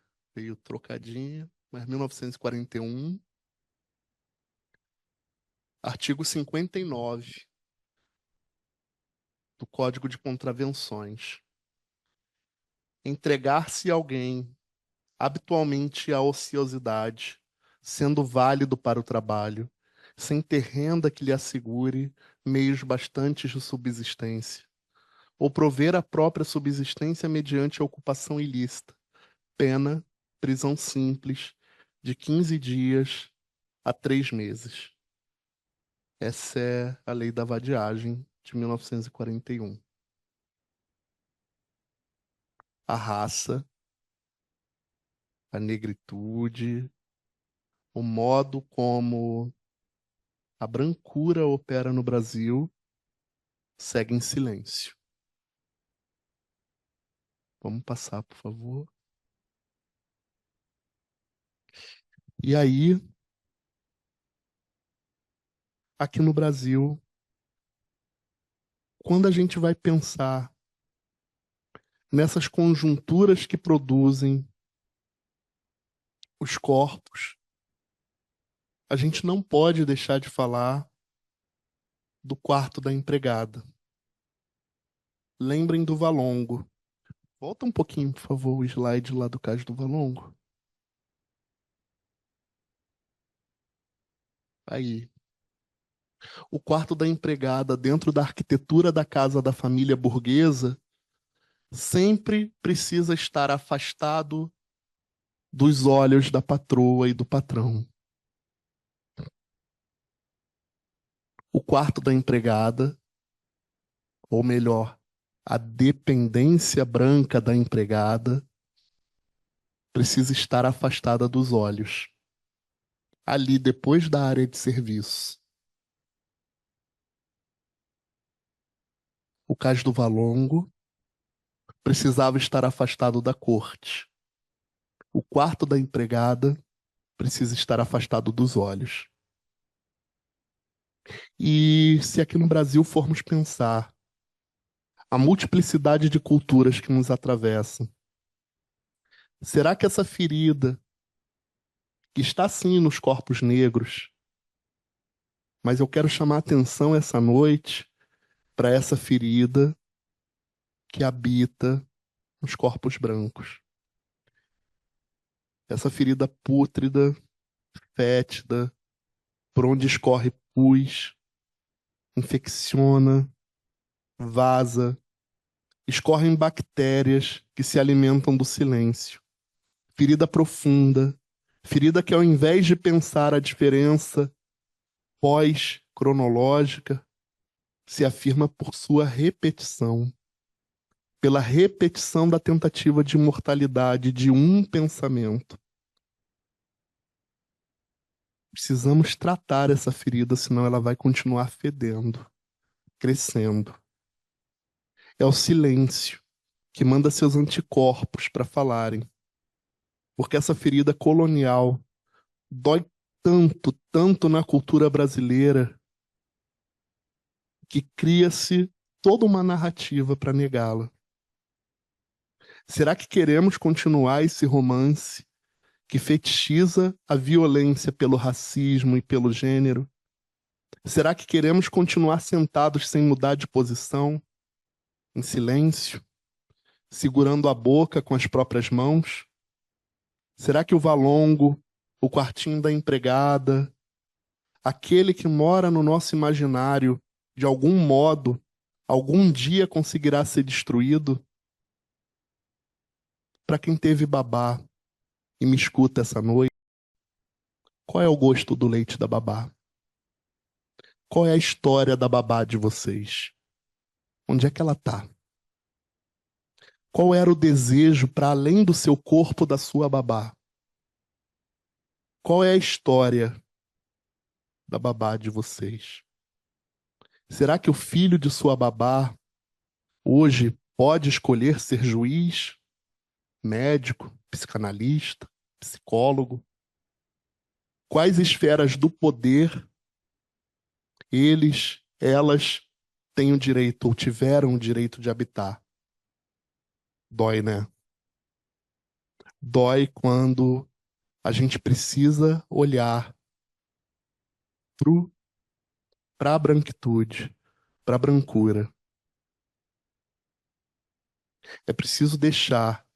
trocadinha, mas 1941, Artigo 59 do Código de Contravenções. Entregar-se a alguém habitualmente à ociosidade, sendo válido para o trabalho, sem ter renda que lhe assegure meios bastantes de subsistência, ou prover a própria subsistência mediante a ocupação ilícita, pena, prisão simples, de 15 dias a 3 meses. Essa é a Lei da Vadiagem de 1941. A raça, a negritude, o modo como a brancura opera no Brasil segue em silêncio. Vamos passar, por favor. E aí, aqui no Brasil, quando a gente vai pensar nessas conjunturas que produzem os corpos, a gente não pode deixar de falar do quarto da empregada. Lembrem do Valongo. Volta um pouquinho, por favor, o slide lá do caso do Valongo. Aí. O quarto da empregada, dentro da arquitetura da casa da família burguesa, sempre precisa estar afastado dos olhos da patroa e do patrão. O quarto da empregada, ou melhor, a dependência branca da empregada, precisa estar afastada dos olhos. Ali, depois da área de serviço. O caso do Valongo precisava estar afastado da corte. O quarto da empregada precisa estar afastado dos olhos. E se aqui no Brasil formos pensar a multiplicidade de culturas que nos atravessam, será que essa ferida, que está sim nos corpos negros, mas eu quero chamar a atenção essa noite para essa ferida que habita nos corpos brancos. Essa ferida pútrida, fétida, por onde escorre pus, infecciona, vaza, escorrem bactérias que se alimentam do silêncio. Ferida profunda, ferida que ao invés de pensar a diferença pós-cronológica, se afirma por sua repetição, pela repetição da tentativa de imortalidade de um pensamento. Precisamos tratar essa ferida, senão ela vai continuar fedendo, crescendo. É o silêncio que manda seus anticorpos para falarem. Porque essa ferida colonial dói tanto, tanto na cultura brasileira, que cria-se toda uma narrativa para negá-la. Será que queremos continuar esse romance que fetichiza a violência pelo racismo e pelo gênero? Será que queremos continuar sentados sem mudar de posição, em silêncio, segurando a boca com as próprias mãos? Será que o Valongo, o quartinho da empregada, aquele que mora no nosso imaginário, de algum modo, algum dia conseguirá ser destruído? Para quem teve babá e me escuta essa noite, qual é o gosto do leite da babá? Qual é a história da babá de vocês? Onde é que ela está? Qual era o desejo para além do seu corpo da sua babá? Qual é a história da babá de vocês? Será que o filho de sua babá hoje pode escolher ser juiz, médico, psicanalista, psicólogo? Quais esferas do poder elas têm o direito ou tiveram o direito de habitar? Dói, né? Dói quando a gente precisa olhar pro para a branquitude, para a brancura. É preciso deixar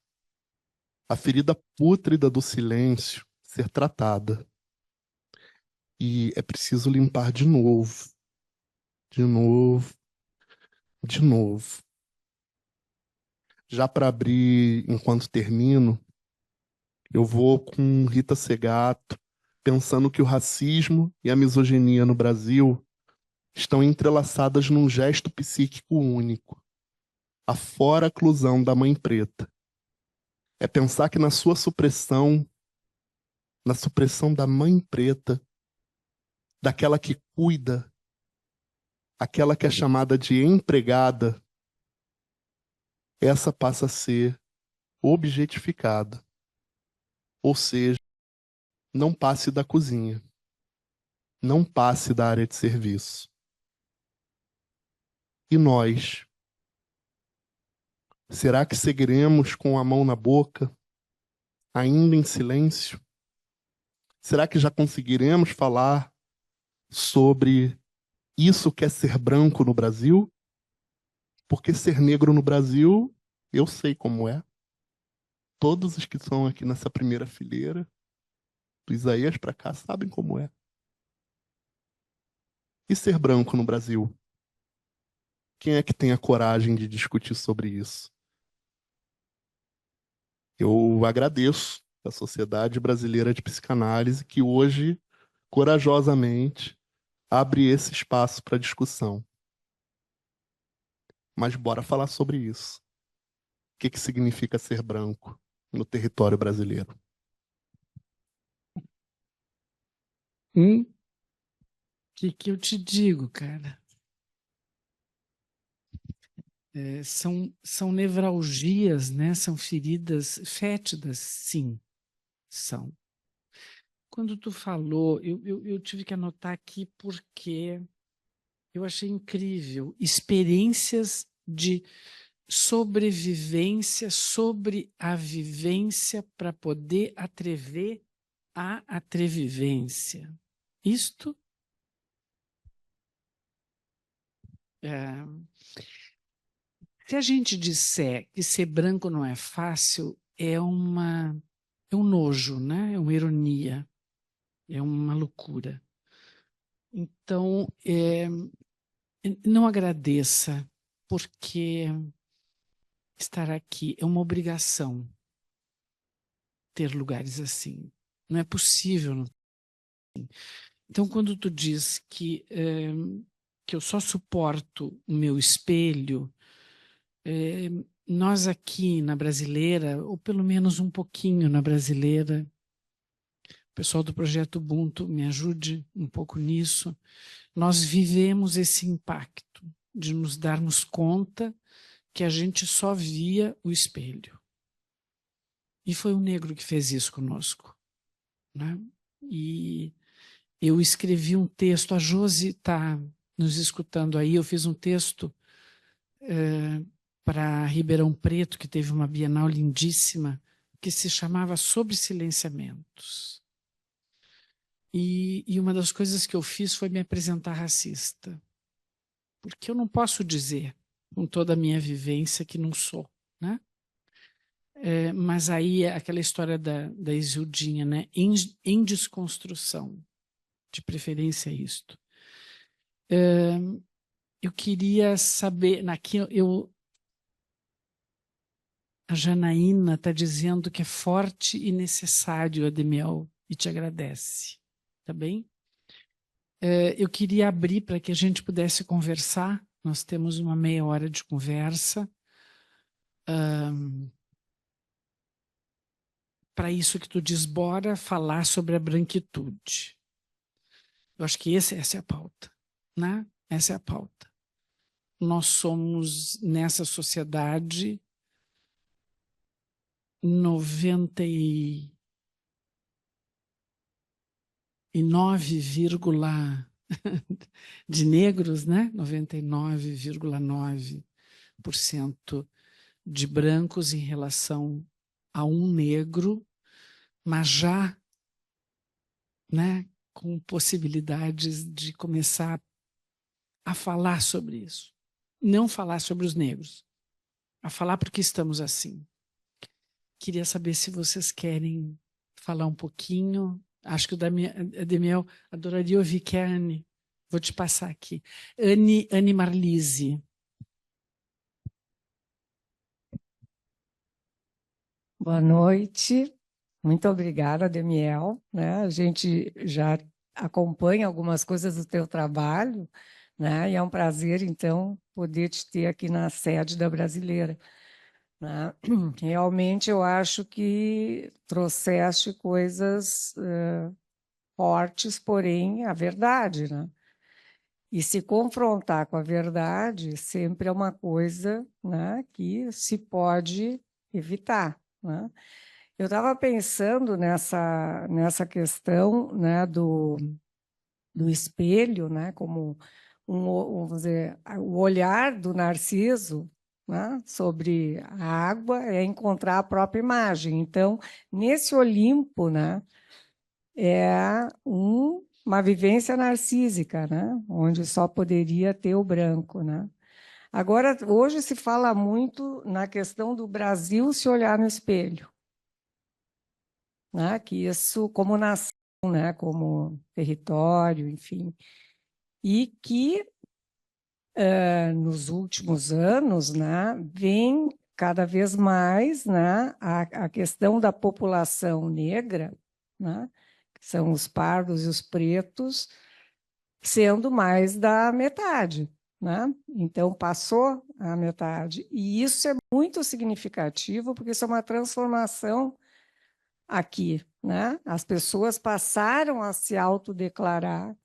a ferida pútrida do silêncio ser tratada. E é preciso limpar de novo, de novo, de novo. Já para abrir, enquanto termino, eu vou com Rita Segato, pensando que o racismo e a misoginia no Brasil estão entrelaçadas num gesto psíquico único, a fora-oclusão da mãe preta. É pensar que na supressão da mãe preta, daquela que cuida, aquela que é chamada de empregada, essa passa a ser objetificada. Ou seja, não passe da cozinha, não passe da área de serviço. E nós? Será que seguiremos com a mão na boca, ainda em silêncio? Será que já conseguiremos falar sobre isso que é ser branco no Brasil? Porque ser negro no Brasil, eu sei como é. Todos os que estão aqui nessa primeira fileira, do Isaías para cá, sabem como é. E ser branco no Brasil? Quem é que tem a coragem de discutir sobre isso? Eu agradeço à Sociedade Brasileira de Psicanálise que hoje, corajosamente, abre esse espaço para discussão. Mas bora falar sobre isso. O que significa ser branco no território brasileiro? Que eu te digo, cara? São nevralgias, né? São feridas fétidas, sim, são. Quando tu falou, eu tive que anotar aqui porque eu achei incrível. Experiências de sobrevivência sobre a vivência para poder atrever a atrevivência. Isto é, se a gente disser que ser branco não é fácil, é um nojo, né? É uma ironia, é uma loucura. Então, não agradeça, porque estar aqui é uma obrigação ter lugares assim. Não é possível. Então, quando tu diz que eu só suporto o meu espelho, nós aqui na Brasileira, ou pelo menos um pouquinho na Brasileira, o pessoal do Projeto Ubuntu me ajude um pouco nisso, nós vivemos esse impacto de nos darmos conta que a gente só via o espelho. E foi o negro que fez isso conosco, né? E eu escrevi um texto, a Josi está nos escutando aí, eu fiz um texto para Ribeirão Preto, que teve uma Bienal lindíssima, que se chamava Sobre Silenciamentos. E uma das coisas que eu fiz foi me apresentar racista. Porque eu não posso dizer, com toda a minha vivência, que não sou, né? Mas aí é aquela história da Isildinha, né? Em desconstrução, de preferência isto. Eu queria saber, a Janaína está dizendo que é forte e necessário, Ademiel, e te agradece. Tá bem? Eu queria abrir para que a gente pudesse conversar. Nós temos uma meia hora de conversa. Para isso que tu diz, bora falar sobre a branquitude. Eu acho que essa é a pauta, né? Essa é a pauta. Nós somos, nessa sociedade, 99, de negros, né? 99,9% de brancos em relação a um negro, mas já, né, com possibilidades de começar a falar sobre isso. Não falar sobre os negros, a falar porque estamos assim. Queria saber se vocês querem falar um pouquinho. Acho que o Damiel adoraria ouvir, que é a Anne. Vou te passar aqui. Anne Marlise. Boa noite. Muito obrigada, Damiel, né? A gente já acompanha algumas coisas do teu trabalho, né? E é um prazer, então, poder te ter aqui na sede da Brasileira, né? Realmente, eu acho que trouxeste coisas fortes, porém, a verdade, né? E se confrontar com a verdade sempre é uma coisa, né, que se pode evitar, né? Eu estava pensando nessa questão, né, do espelho, né, como vamos dizer, o olhar do Narciso, né, sobre a água é encontrar a própria imagem. Então, nesse Olimpo, né, é uma vivência narcísica, né, onde só poderia ter o branco, né. Agora, hoje se fala muito na questão do Brasil se olhar no espelho, né? Que isso como nação, né? Como território, enfim. E que nos últimos anos, né, vem cada vez mais, né, a questão da população negra, né, que são os pardos e os pretos, sendo mais da metade, né? Então, passou a metade. E isso é muito significativo, porque isso é uma transformação aqui, né? As pessoas passaram a se autodeclarar,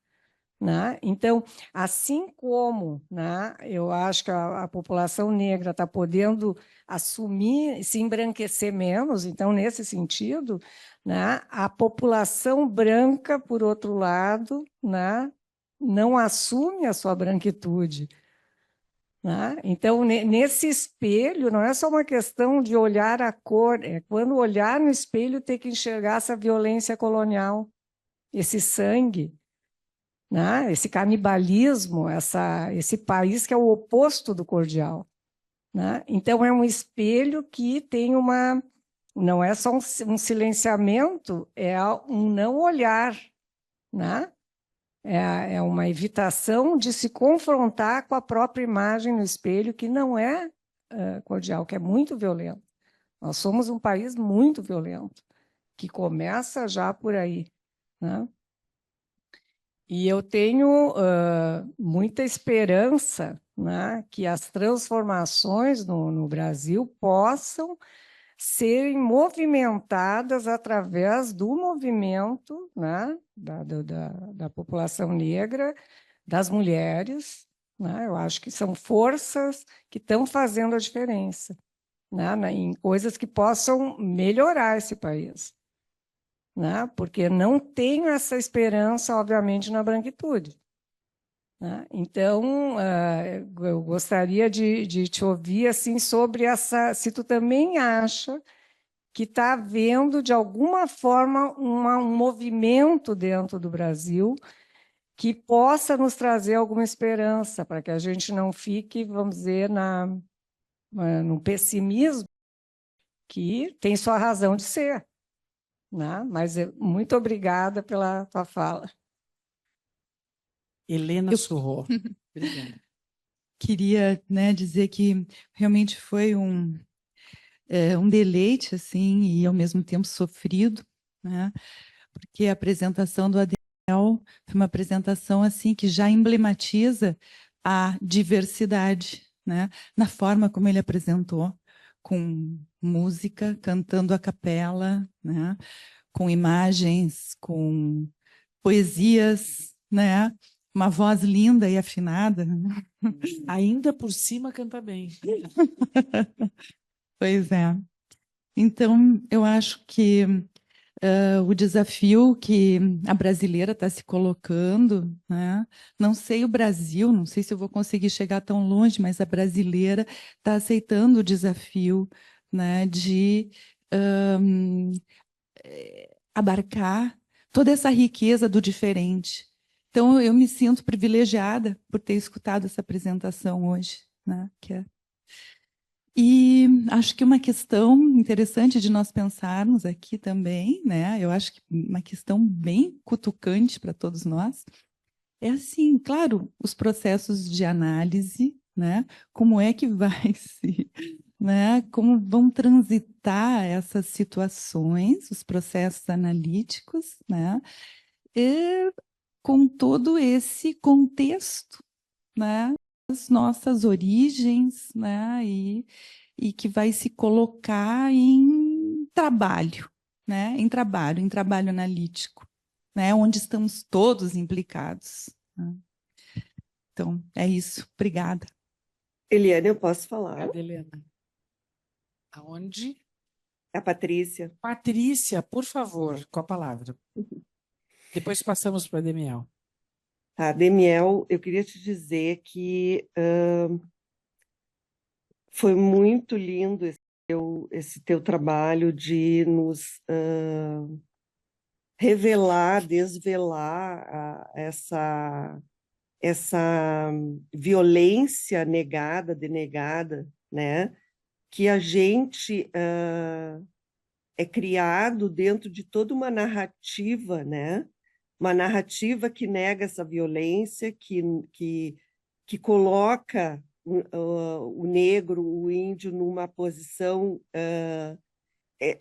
né? Então, assim como, né, eu acho que a população negra está podendo assumir, se embranquecer menos, então, nesse sentido, né, a população branca, por outro lado, né, não assume a sua branquitude, né? Então, nesse espelho, não é só uma questão de olhar a cor, é quando olhar no espelho ter que enxergar essa violência colonial, esse sangue, né? Esse canibalismo, esse país que é o oposto do cordial, né? Então, é um espelho que tem uma... Não é só um silenciamento, é um não olhar, né? É uma evitação de se confrontar com a própria imagem no espelho, que não é cordial, que é muito violento. Nós somos um país muito violento, que começa já por aí, né? E eu tenho muita esperança, né, que as transformações no Brasil possam serem movimentadas através do movimento, né, da população negra, das mulheres, né? Eu acho que são forças que estão fazendo a diferença, né, em coisas que possam melhorar esse país, né? Porque não tenho essa esperança, obviamente, na branquitude, né? Então, eu gostaria de te ouvir assim, sobre se tu também acha que está havendo, de alguma forma, um movimento dentro do Brasil que possa nos trazer alguma esperança, para que a gente não fique, vamos dizer, no pessimismo, que tem sua razão de ser, né? Mas muito obrigada pela tua fala. Helena Surro. Obrigada. Queria, né, dizer que realmente foi um deleite, assim, e ao mesmo tempo sofrido, né? Porque a apresentação do Adriel foi uma apresentação assim que já emblematiza a diversidade, né? Na forma como ele apresentou, com música, cantando a capela, né? Com imagens, com poesias, né? Uma voz linda e afinada. Ainda por cima canta bem. Pois é. Então, eu acho que o desafio que a brasileira está se colocando, né? Não sei o Brasil, não sei se eu vou conseguir chegar tão longe, mas a brasileira está aceitando o desafio, né, de abarcar toda essa riqueza do diferente, Então, eu me sinto privilegiada por ter escutado essa apresentação hoje, né? E acho que uma questão interessante de nós pensarmos aqui também, né? Eu acho que uma questão bem cutucante para todos nós, é assim, claro, os processos de análise, né? Como é que vai se, né? Como vão transitar essas situações, os processos analíticos, né? E com todo esse contexto, né? As nossas origens, né? E que vai se colocar em trabalho, né? Em trabalho analítico, né? Onde estamos todos implicados, né? Então, é isso. Obrigada. Eliane, eu posso falar? Obrigada, Helena. Aonde? A Patrícia. Patrícia, por favor, com a palavra. Depois passamos para a Demiel. Tá, Demiel, eu queria te dizer que foi muito lindo esse teu trabalho de nos revelar, desvelar essa violência negada, denegada, né? Que a gente é criado dentro de toda uma narrativa, né? Uma narrativa que nega essa violência, que coloca o negro, o índio numa posição.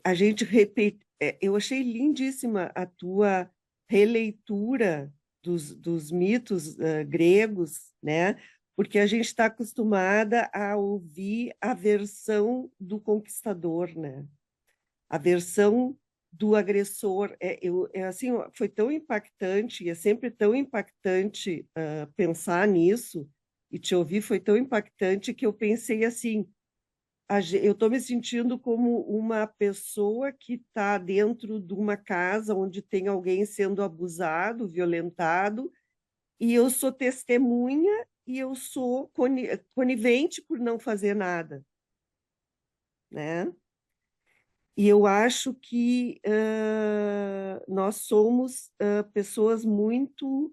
A gente repete. Eu achei lindíssima a tua releitura dos mitos gregos, né? Porque a gente está acostumada a ouvir a versão do conquistador, né? A versão do agressor. Assim, foi tão impactante, e é sempre tão impactante pensar nisso, e te ouvir foi tão impactante que eu pensei assim, eu estou me sentindo como uma pessoa que está dentro de uma casa onde tem alguém sendo abusado, violentado, e eu sou testemunha e eu sou conivente por não fazer nada, né? E eu acho que nós somos pessoas muito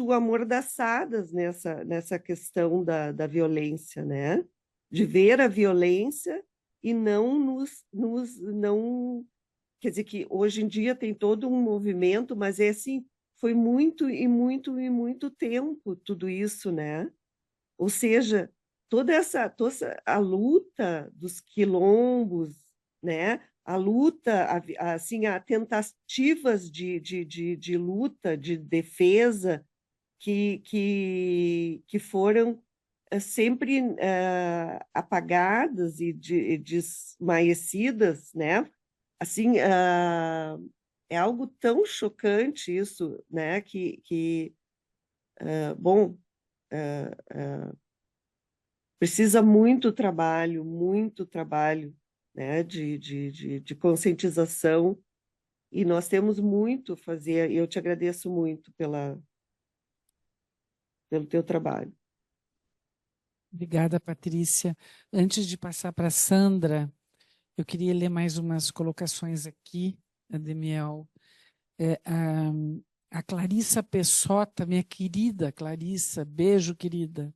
amordaçadas nessa questão da violência, né? De ver a violência e não não, quer dizer que hoje em dia tem todo um movimento, mas é assim, foi muito e muito e muito tempo tudo isso, né? Ou seja, toda a luta dos quilombos, né? A luta, assim, a tentativas de luta, de defesa, que foram sempre apagadas e desmaecidas, né? Assim, é algo tão chocante isso, né? Bom, precisa muito trabalho, né? De conscientização, e nós temos muito a fazer. E eu te agradeço muito pelo teu trabalho. Obrigada, Patrícia. Antes de passar para a Sandra, eu queria ler mais umas colocações aqui, Demiel. A Clarissa Pessota, minha querida Clarissa, beijo, querida,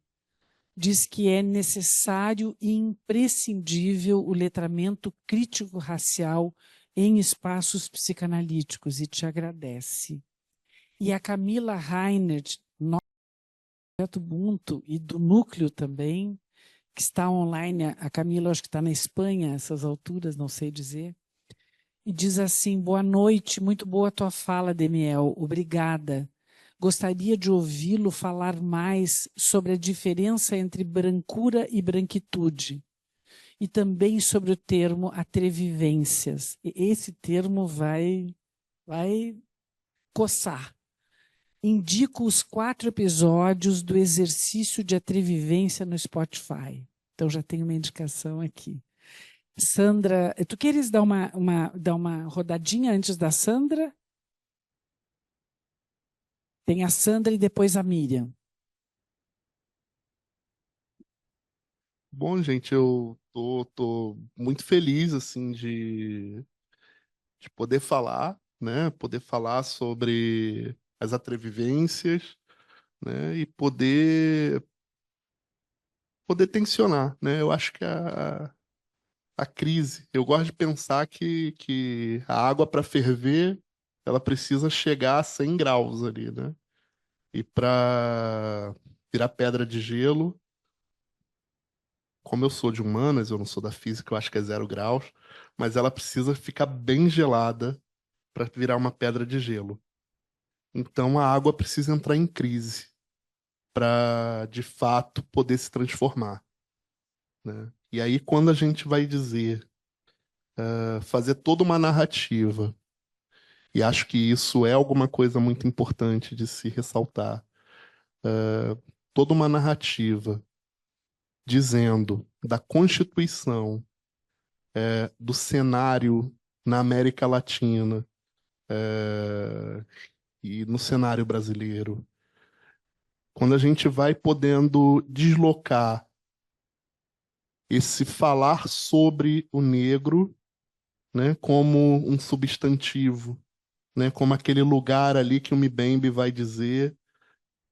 diz que é necessário e imprescindível o letramento crítico-racial em espaços psicanalíticos, e te agradece. E a Camila Reinert, do Projeto Ubuntu e do Núcleo também, que está online, a Camila acho que está na Espanha, a essas alturas, não sei dizer, e diz assim: boa noite, muito boa a tua fala, Demiel, obrigada. Gostaria de ouvi-lo falar mais sobre a diferença entre brancura e branquitude, e também sobre o termo atrevivências. E esse termo vai coçar. Indico os 4 episódios do exercício de atrevivência no Spotify. Então já tenho uma indicação aqui. Sandra, tu queres dar uma rodadinha antes da Sandra? Tem a Sandra e depois a Miriam. Bom, gente, eu tô muito feliz, assim, de poder falar, né? Poder falar sobre as atrevivências, né, e poder tensionar, né? Eu acho que a crise, eu gosto de pensar que a água para ferver, ela precisa chegar a 100 graus ali, né? E para virar pedra de gelo, como eu sou de humanas, eu não sou da física, eu acho que é 0 graus, mas ela precisa ficar bem gelada para virar uma pedra de gelo. Então a água precisa entrar em crise para, de fato, poder se transformar, né? E aí, quando a gente vai dizer, fazer toda uma narrativa, e acho que isso é alguma coisa muito importante de se ressaltar, toda uma narrativa dizendo da Constituição, do cenário na América Latina, e no cenário brasileiro, quando a gente vai podendo deslocar esse falar sobre o negro, né, como um substantivo, né, como aquele lugar ali que o Mbembe vai dizer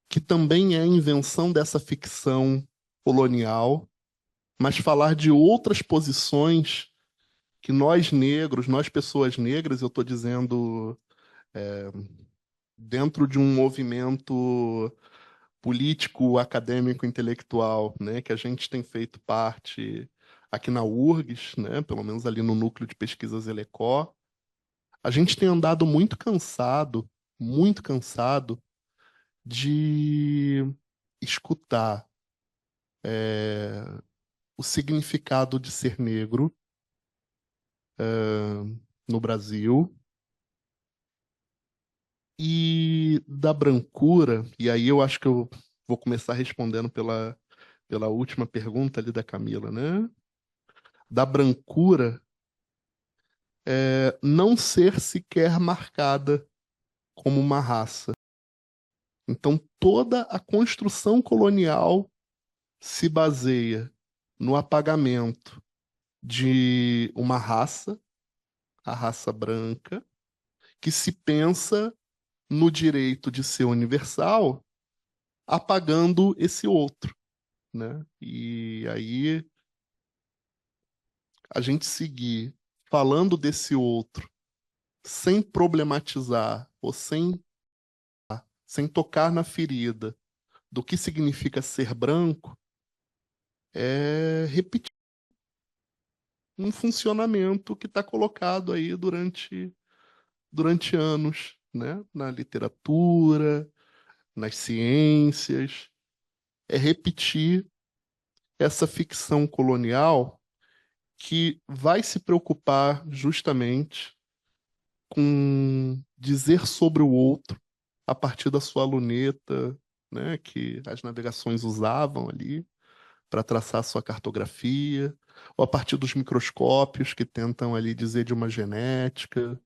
que também é invenção dessa ficção colonial, mas falar de outras posições que nós negros, nós pessoas negras, eu estou dizendo, dentro de um movimento político, acadêmico, intelectual, né, que a gente tem feito parte aqui na URGS, né, pelo menos ali no Núcleo de Pesquisas Elecó, a gente tem andado muito cansado de escutar o significado de ser negro no Brasil e da brancura, e aí eu acho que eu vou começar respondendo pela última pergunta ali da Camila, né? Da brancura não ser sequer marcada como uma raça. Então, toda a construção colonial se baseia no apagamento de uma raça, a raça branca, que se pensa no direito de ser universal, apagando esse outro, né? E aí a gente seguir falando desse outro sem problematizar ou sem tocar na ferida do que significa ser branco, é repetir um funcionamento que está colocado aí durante anos, né? Na literatura, nas ciências, é repetir essa ficção colonial que vai se preocupar justamente com dizer sobre o outro a partir da sua luneta, né, que as navegações usavam ali para traçar sua cartografia, ou a partir dos microscópios que tentam ali dizer de uma genética.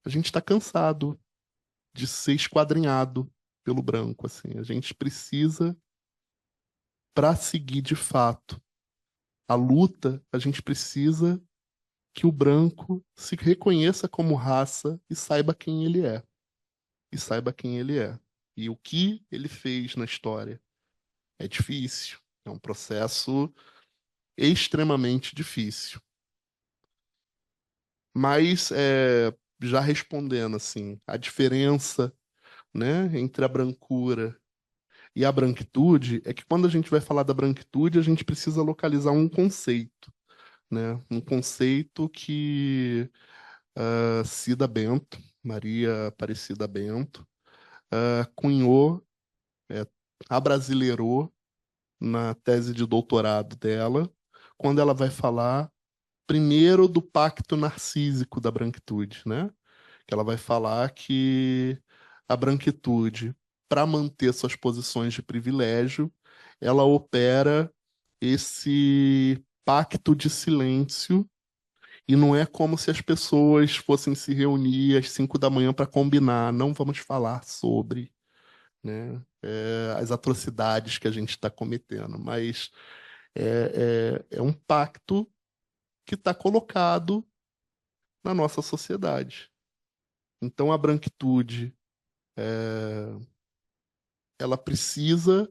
A gente está cansado de ser esquadrinhado pelo branco, assim. A gente precisa, para seguir de fato a luta, a gente precisa que o branco se reconheça como raça e saiba quem ele é. E saiba quem ele é. E o que ele fez na história. É difícil. É um processo extremamente difícil. Mas, já respondendo, assim, a diferença, né, entre a brancura e a branquitude é que quando a gente vai falar da branquitude, a gente precisa localizar um conceito, né? Um conceito que Cida Bento, Maria Aparecida Bento, cunhou, abrasileirou na tese de doutorado dela, quando ela vai falar primeiro do pacto narcísico da branquitude, né? Que ela vai falar que a branquitude, para manter suas posições de privilégio, ela opera esse pacto de silêncio e não é como se as pessoas fossem se reunir às 5 da manhã para combinar, não vamos falar sobre, né, as atrocidades que a gente está cometendo, mas é um pacto que está colocado na nossa sociedade. Então, a branquitude, ela precisa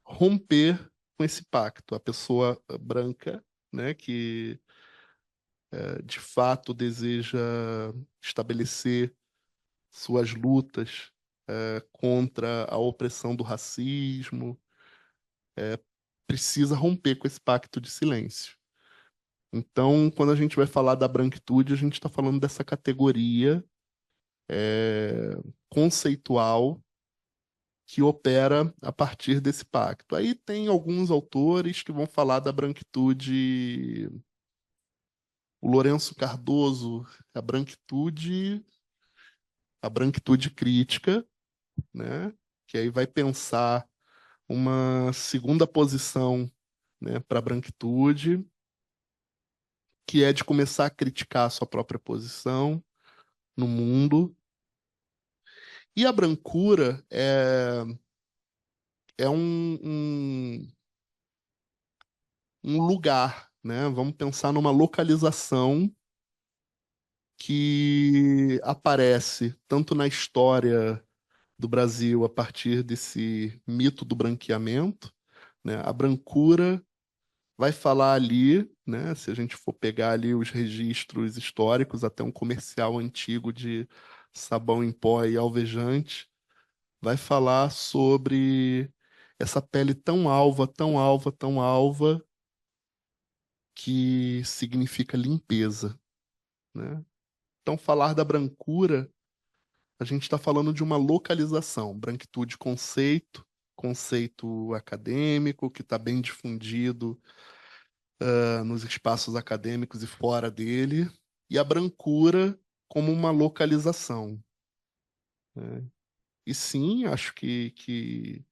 romper com esse pacto. A pessoa branca, né, que de fato deseja estabelecer suas lutas contra a opressão do racismo, precisa romper com esse pacto de silêncio. Então, quando a gente vai falar da branquitude, a gente está falando dessa categoria conceitual que opera a partir desse pacto. Aí tem alguns autores que vão falar da branquitude. O Lourenço Cardoso, a branquitude crítica, né? Que aí vai pensar uma segunda posição, né, para a branquitude, que é de começar a criticar a sua própria posição no mundo. E a brancura é um lugar, né? Vamos pensar numa localização que aparece tanto na história do Brasil a partir desse mito do branqueamento, né? A brancura vai falar ali, né? Se a gente for pegar ali os registros históricos, até um comercial antigo de sabão em pó e alvejante, vai falar sobre essa pele tão alva, tão alva, tão alva, que significa limpeza, né? Então, falar da brancura, a gente está falando de uma localização, branquitude conceito, conceito acadêmico, que está bem difundido nos espaços acadêmicos e fora dele, e a brancura como uma localização, né? E sim, acho que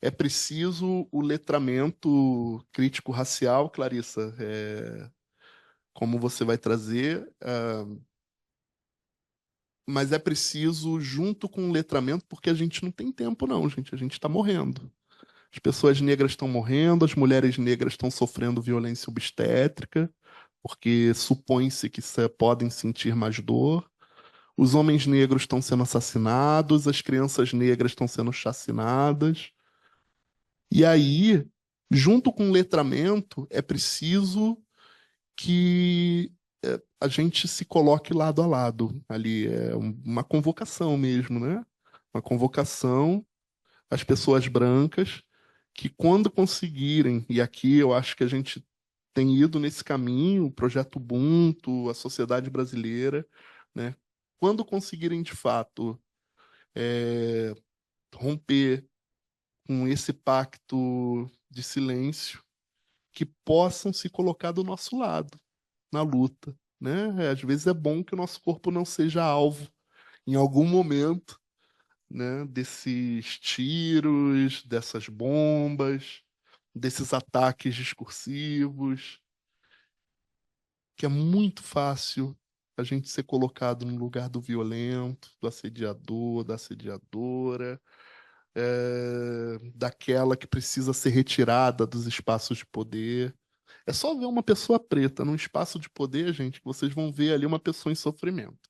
é preciso o letramento crítico-racial, Clarissa, como você vai trazer, mas é preciso junto com o letramento, porque a gente não tem tempo não, gente, a gente está morrendo. As pessoas negras estão morrendo, as mulheres negras estão sofrendo violência obstétrica, porque supõe-se que podem sentir mais dor. Os homens negros estão sendo assassinados, as crianças negras estão sendo chacinadas. E aí, junto com o letramento, é preciso que a gente se coloque lado a lado ali. É uma convocação mesmo, né? Uma convocação às pessoas brancas que, quando conseguirem, e aqui eu acho que a gente tem ido nesse caminho, o projeto Ubuntu, a sociedade brasileira, né? Quando conseguirem de fato romper com esse pacto de silêncio, que possam se colocar do nosso lado na luta, né? Às vezes é bom que o nosso corpo não seja alvo em algum momento, né, desses tiros, dessas bombas, desses ataques discursivos, que é muito fácil a gente ser colocado no lugar do violento, do assediador, da assediadora, daquela que precisa ser retirada dos espaços de poder. É só ver uma pessoa preta num espaço de poder, gente, que vocês vão ver ali uma pessoa em sofrimento.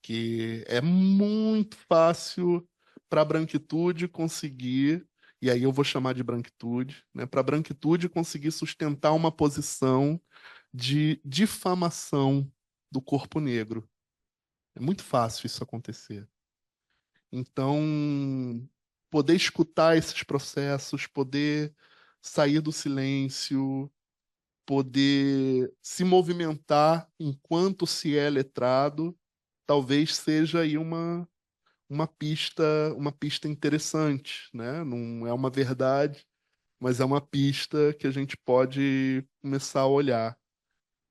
Que é muito fácil para a branquitude conseguir, e aí eu vou chamar de branquitude, né? Para a branquitude conseguir sustentar uma posição de difamação do corpo negro. É muito fácil isso acontecer. Então, poder escutar esses processos, poder sair do silêncio, poder se movimentar enquanto se é letrado, talvez seja aí uma pista interessante, né? Não é uma verdade, mas é uma pista que a gente pode começar a olhar,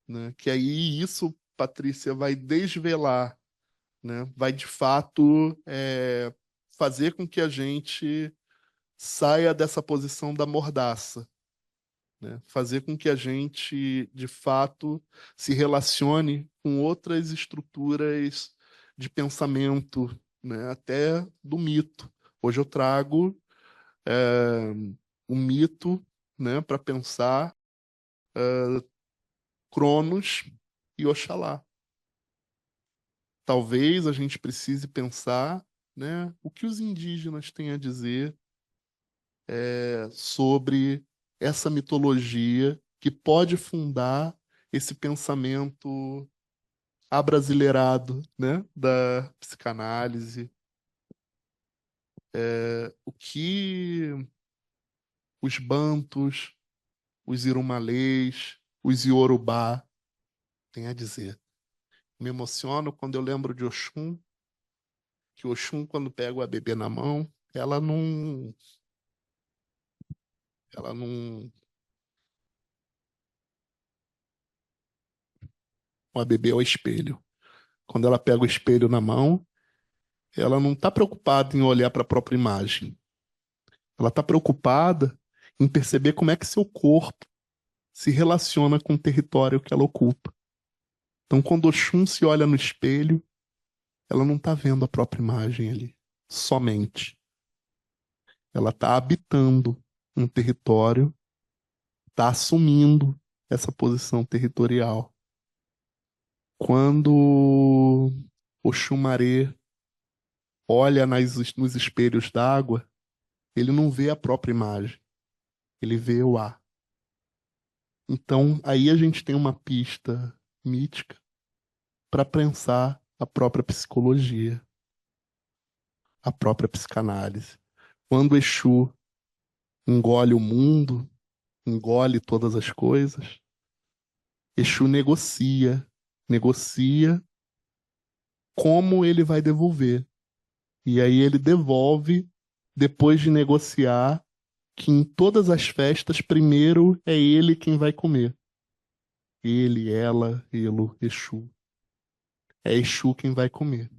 né? Que aí isso, Patrícia, vai desvelar, né? Vai de fato fazer com que a gente saia dessa posição da mordaça, né? Fazer com que a gente, de fato, se relacione com outras estruturas de pensamento, né? Até do mito. Hoje eu trago o mito, né, para pensar Cronos e Oxalá. talvez a gente precise pensar, né, o que os indígenas têm a dizer sobre essa mitologia que pode fundar esse pensamento abrasileirado, né, da psicanálise. O que os bantus, os irumalês, os iorubá têm a dizer. Me emociono quando eu lembro de Oxum, que Oxum, quando pega o bebê na mão, ela não, o bebê é o espelho. Quando ela pega o espelho na mão, ela não está preocupada em olhar para a própria imagem. Ela está preocupada em perceber como é que seu corpo se relaciona com o território que ela ocupa. Então, quando Oxum se olha no espelho, ela não está vendo a própria imagem ali, somente. Ela está habitando um território, está assumindo essa posição territorial. Quando Oxumaré olha nos espelhos d'água, ele não vê a própria imagem, ele vê o ar. Então, aí a gente tem uma pista mítica para pensar a própria psicologia, a própria psicanálise. Quando Exu engole o mundo, engole todas as coisas, Exu negocia como ele vai devolver. E aí ele devolve, depois de negociar, que em todas as festas, primeiro é ele quem vai comer. Ele, ela, ele, Exu. É Exu quem vai comer.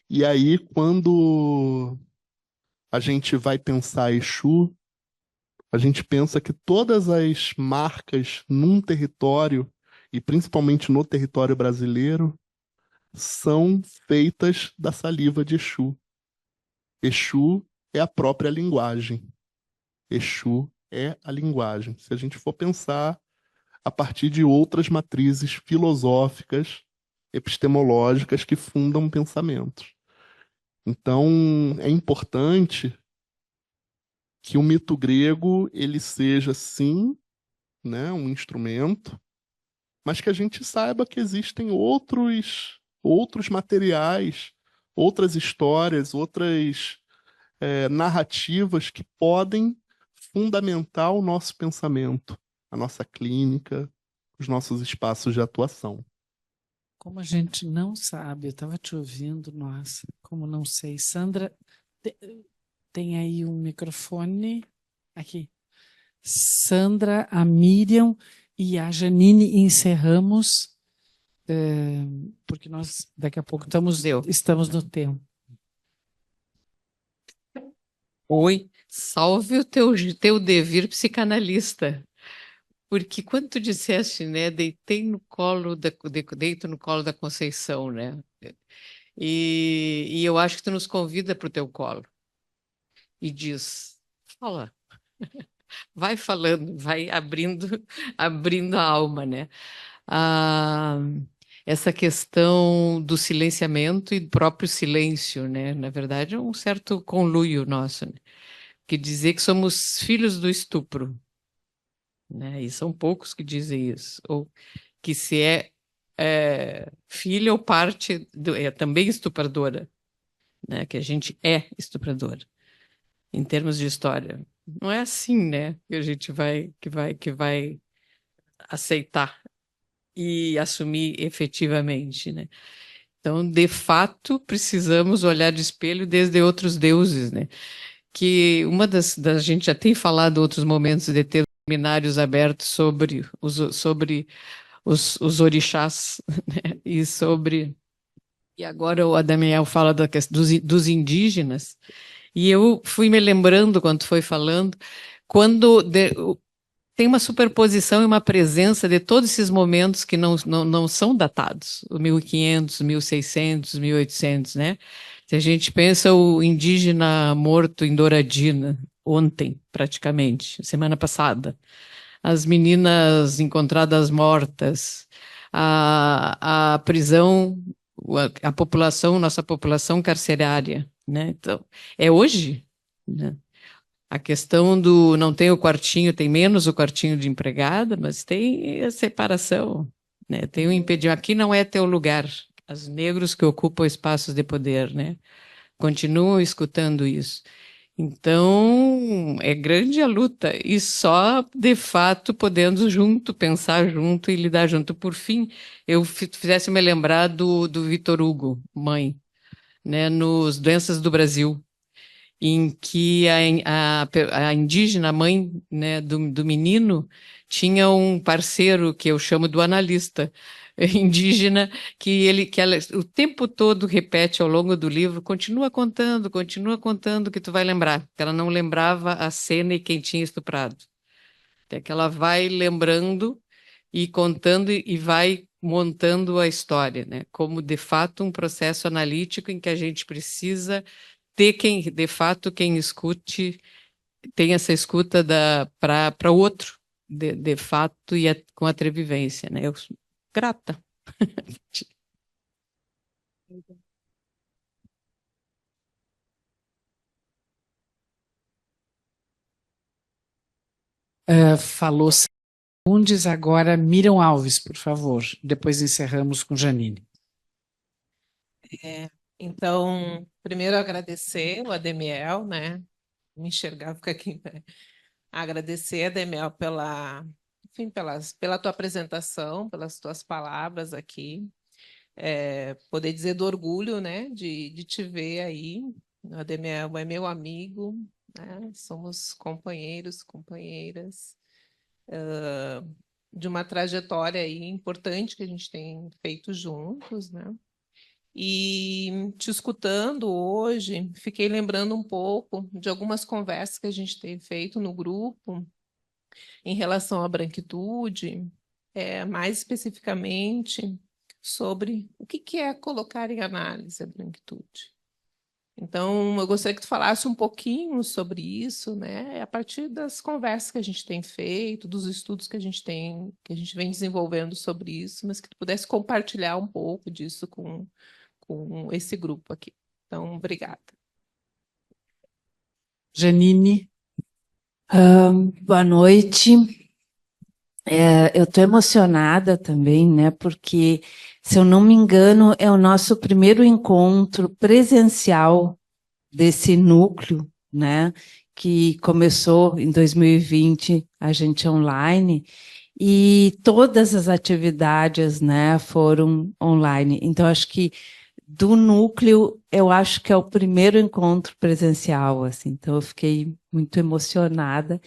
E aí, quando a gente vai pensar Exu, a gente pensa que todas as marcas num território, e principalmente no território brasileiro, são feitas da saliva de Exu. Exu é a própria linguagem. Exu é a linguagem. Se a gente for pensar a partir de outras matrizes filosóficas, epistemológicas que fundam pensamentos. Então, é importante que o mito grego ele seja, sim, né, um instrumento, mas que a gente saiba que existem outros materiais, outras histórias, outras narrativas que podem fundamentar o nosso pensamento, a nossa clínica, os nossos espaços de atuação. Como a gente não sabe, eu estava te ouvindo, nossa, como não sei. Sandra, tem aí um microfone aqui. Sandra, a Miriam e a Janine encerramos, porque nós daqui a pouco estamos no tempo. Oi, salve o teu dever psicanalista. Porque quando tu disseste, né, deito no colo da Conceição, né? E eu acho que tu nos convida para o teu colo. E diz, fala, vai falando, vai abrindo a alma, né? Ah, essa questão do silenciamento e do próprio silêncio, né? Na verdade, é um certo conluio nosso, né? Que dizer que somos filhos do estupro, né? E são poucos que dizem isso. Ou que se é filha ou parte é também estupradora, né? Que a gente é estupradora, em termos de história. Não é assim, né? Que a gente vai aceitar e assumir efetivamente, né? Então, de fato, precisamos olhar de espelho desde outros deuses, né? Que a gente já tem falado em outros momentos de ter seminários abertos sobre os orixás, né? E agora o Adamiel fala da questão dos indígenas, e eu fui me lembrando, quando foi falando, tem uma superposição e uma presença de todos esses momentos que não são datados, o 1500, 1600, 1800, né? Se a gente pensa o indígena morto em Douradina, ontem, praticamente, semana passada, as meninas encontradas mortas, a prisão a população, nossa população carcerária, né? Então, é hoje, né? A questão do não tem o quartinho, tem menos o quartinho de empregada, mas tem a separação, né? Tem o impedimento. Aqui não é teu lugar. Os negros que ocupam espaços de poder, né? Continuam escutando isso. Então, é grande a luta, e só, de fato, podendo junto, pensar junto e lidar junto. Por fim, eu fizesse me lembrar do Vitor Hugo, mãe, né, nos Doenças do Brasil, em que a indígena, mãe, né, do menino, tinha um parceiro que eu chamo do analista indígena, que ela o tempo todo repete ao longo do livro, continua contando que tu vai lembrar, que ela não lembrava a cena e quem tinha estuprado. Até que ela vai lembrando e contando e vai montando a história, né? Como, de fato, um processo analítico em que a gente precisa ter quem, de fato, quem escute, tem essa escuta para o outro, de fato, e com atrevivência, né? Eu sou grata. Falou Segundes, agora Miriam Alves, por favor. Depois encerramos com Janine. Então, primeiro agradecer o Ademiel, né? Me enxergar, ficar aqui em pé. Agradecer, Ademiel, enfim, pela tua apresentação, pelas tuas palavras aqui. Poder dizer do orgulho, né? De te ver aí. O Ademiel é meu amigo, né? Somos companheiros, companheiras. De uma trajetória aí importante que a gente tem feito juntos, né? E te escutando hoje, fiquei lembrando um pouco de algumas conversas que a gente tem feito no grupo em relação à branquitude, mais especificamente sobre o que é colocar em análise a branquitude. Então, eu gostaria que tu falasse um pouquinho sobre isso, né? A partir das conversas que a gente tem feito, dos estudos que a gente vem desenvolvendo sobre isso, mas que tu pudesse compartilhar um pouco disso com esse grupo aqui. Então, obrigada. Janine. Boa noite. Eu estou emocionada também, né? Porque, se eu não me engano, é o nosso primeiro encontro presencial desse núcleo, né? Que começou em 2020, a gente online, e todas as atividades, né, foram online. Então, acho que do núcleo, eu acho que é o primeiro encontro presencial, assim. Então, eu fiquei muito emocionada.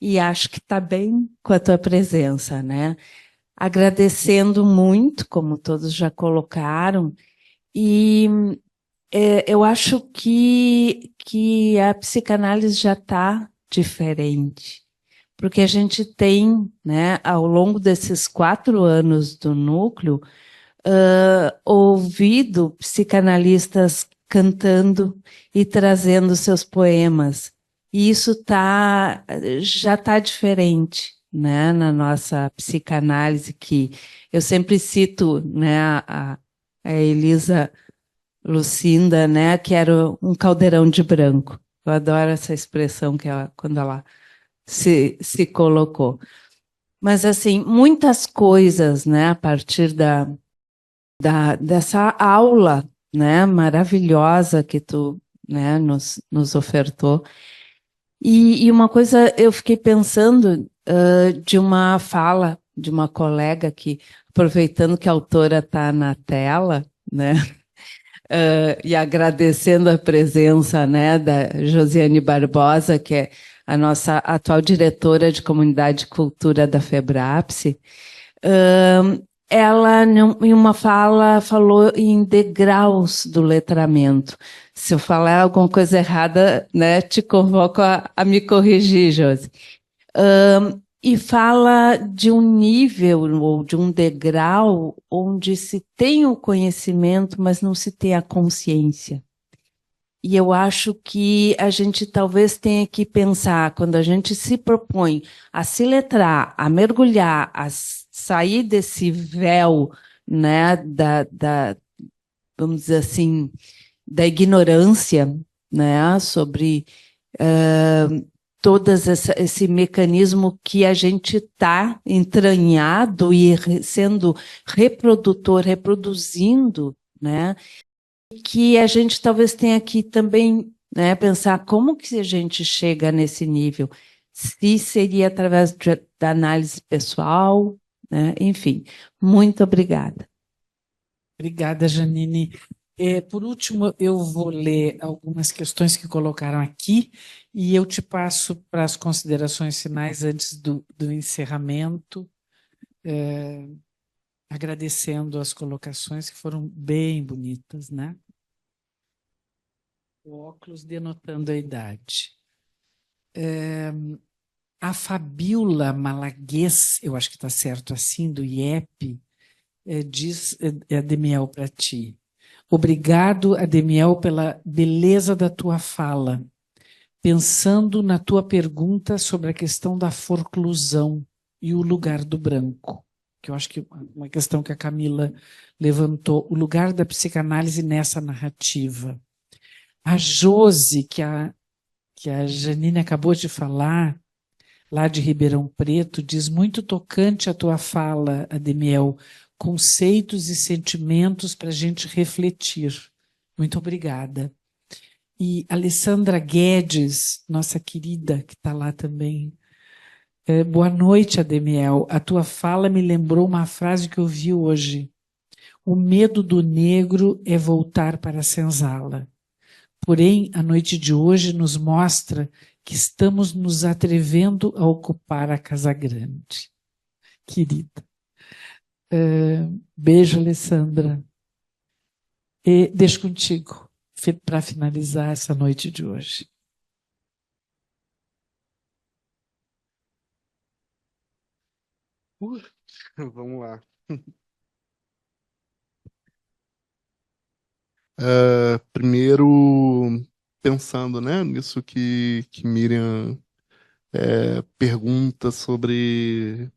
E acho que está bem com a tua presença, né? Agradecendo muito, como todos já colocaram, e eu acho que a psicanálise já está diferente, porque a gente tem, né, ao longo desses 4 anos do núcleo, ouvido psicanalistas cantando e trazendo seus poemas. E isso já está diferente, né, na nossa psicanálise, que eu sempre cito, né, a Elisa Lucinda, né, que era um caldeirão de branco. Eu adoro essa expressão quando ela se colocou. Mas, assim, muitas coisas, né, a partir dessa aula, né, maravilhosa que tu, né, nos ofertou. E uma coisa eu fiquei pensando de uma fala de uma colega que, aproveitando que a autora está na tela, né, e agradecendo a presença, né, da Josiane Barbosa, que é a nossa atual diretora de Comunidade e Cultura da FEBRAPSE, ela, em uma fala, falou em degraus do letramento. Se eu falar alguma coisa errada, né, te convoco a me corrigir, Josi. E fala de um nível ou de um degrau onde se tem o conhecimento, mas não se tem a consciência. E eu acho que a gente talvez tenha que pensar, quando a gente se propõe a se letrar, a mergulhar, a sair desse véu, né, vamos dizer assim, da ignorância, né, sobre todo esse mecanismo que a gente está entranhado e sendo reprodutor, reproduzindo, né, que a gente talvez tenha que também, né, pensar como que a gente chega nesse nível, se seria através da análise pessoal, né, enfim, muito obrigada. Obrigada, Janine. Por último, eu vou ler algumas questões que colocaram aqui e eu te passo para as considerações finais antes do encerramento, agradecendo as colocações que foram bem bonitas, né? O óculos denotando a idade. A Fabiola Malaguês, eu acho que está certo assim, do IEP, diz, Ademiel, para ti. Obrigado, Ademiel, pela beleza da tua fala. Pensando na tua pergunta sobre a questão da forclusão e o lugar do branco, que eu acho que é uma questão que a Camila levantou, o lugar da psicanálise nessa narrativa. A Josi, que a Janine acabou de falar, lá de Ribeirão Preto, diz muito tocante a tua fala, Ademiel, conceitos e sentimentos para a gente refletir. Muito obrigada. E Alessandra Guedes, nossa querida, que está lá também. Boa noite, Ademiel. A tua fala me lembrou uma frase que eu vi hoje. O medo do negro é voltar para a senzala. Porém, a noite de hoje nos mostra que estamos nos atrevendo a ocupar a Casa Grande. Querida. Beijo, Alessandra. E deixo contigo para finalizar essa noite de hoje. Vamos lá. Primeiro, pensando, né, nisso que Miriam pergunta sobre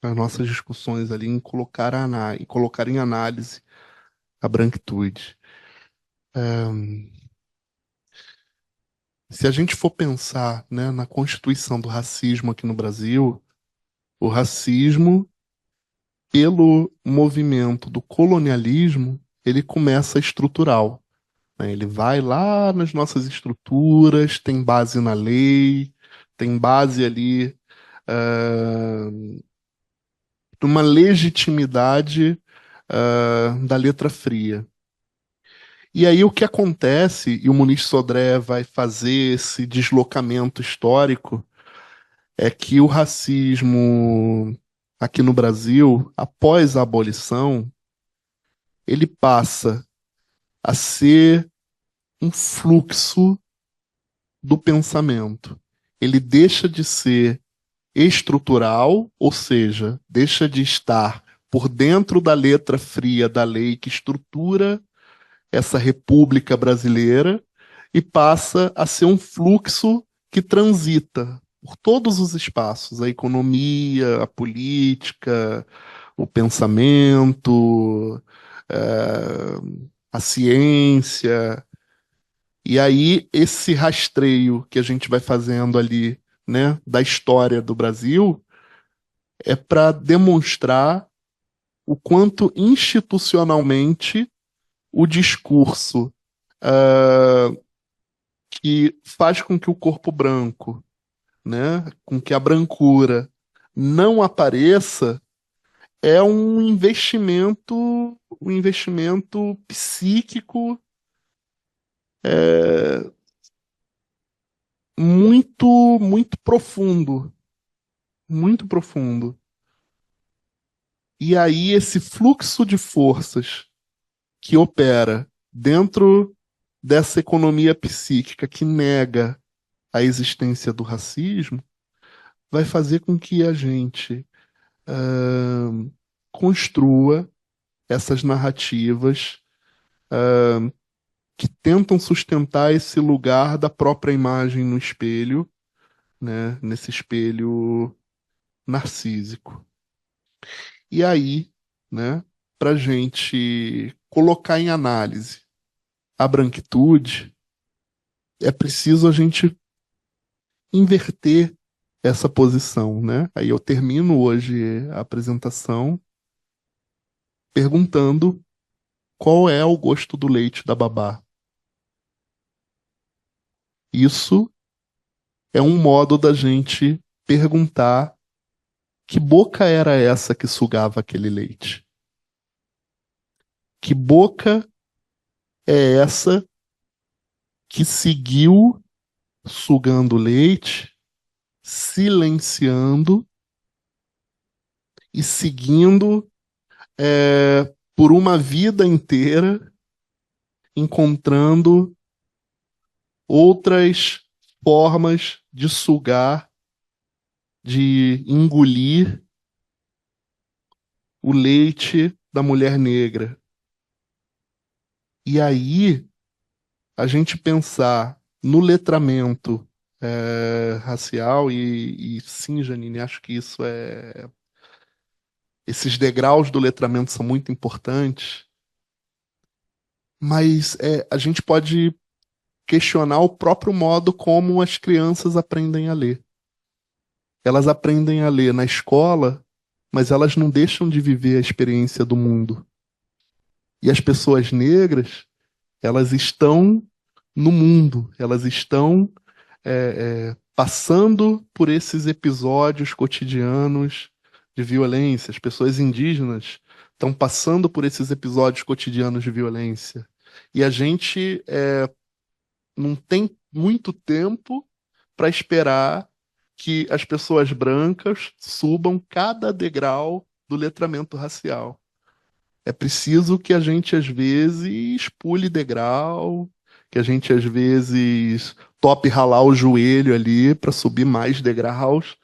as nossas discussões ali, em colocar em análise a branquitude. Se a gente for pensar, né, na constituição do racismo aqui no Brasil, o racismo, pelo movimento do colonialismo, ele começa estrutural, né? Ele vai lá nas nossas estruturas, tem base na lei, tem base ali numa legitimidade da letra fria. E aí o que acontece, e o Muniz Sodré vai fazer esse deslocamento histórico, é que o racismo aqui no Brasil, após a abolição, ele passa a ser um fluxo do pensamento. Ele deixa de ser estrutural, ou seja, deixa de estar por dentro da letra fria da lei que estrutura essa República Brasileira e passa a ser um fluxo que transita por todos os espaços, a economia, a política, o pensamento, a ciência. E aí, esse rastreio que a gente vai fazendo ali, né, da história do Brasil, é para demonstrar o quanto institucionalmente o discurso que faz com que o corpo branco, né, com que a brancura não apareça, é um investimento psíquico muito, muito profundo, muito profundo. E aí esse fluxo de forças que opera dentro dessa economia psíquica que nega a existência do racismo vai fazer com que a gente construa essas narrativas que tentam sustentar esse lugar da própria imagem no espelho, né, nesse espelho narcísico. E aí, né, para a gente colocar em análise a branquitude, é preciso a gente inverter essa posição, né? Aí eu termino hoje a apresentação perguntando qual é o gosto do leite da babá. Isso é um modo da gente perguntar que boca era essa que sugava aquele leite. Que boca é essa que seguiu sugando leite, silenciando e seguindo por uma vida inteira, encontrando outras formas de sugar, de engolir o leite da mulher negra. E aí, a gente pensar no letramento racial, e sim, Janine, acho que isso é. Esses degraus do letramento são muito importantes, mas a gente pode questionar o próprio modo como as crianças aprendem a ler. Elas aprendem a ler na escola, mas elas não deixam de viver a experiência do mundo. E as pessoas negras, elas estão no mundo, elas estão passando por esses episódios cotidianos de violência. As pessoas indígenas estão passando por esses episódios cotidianos de violência. E a gente não tem muito tempo para esperar que as pessoas brancas subam cada degrau do letramento racial. É preciso que a gente, às vezes, pule degrau, que a gente, às vezes, tope ralar o joelho ali para subir mais degraus,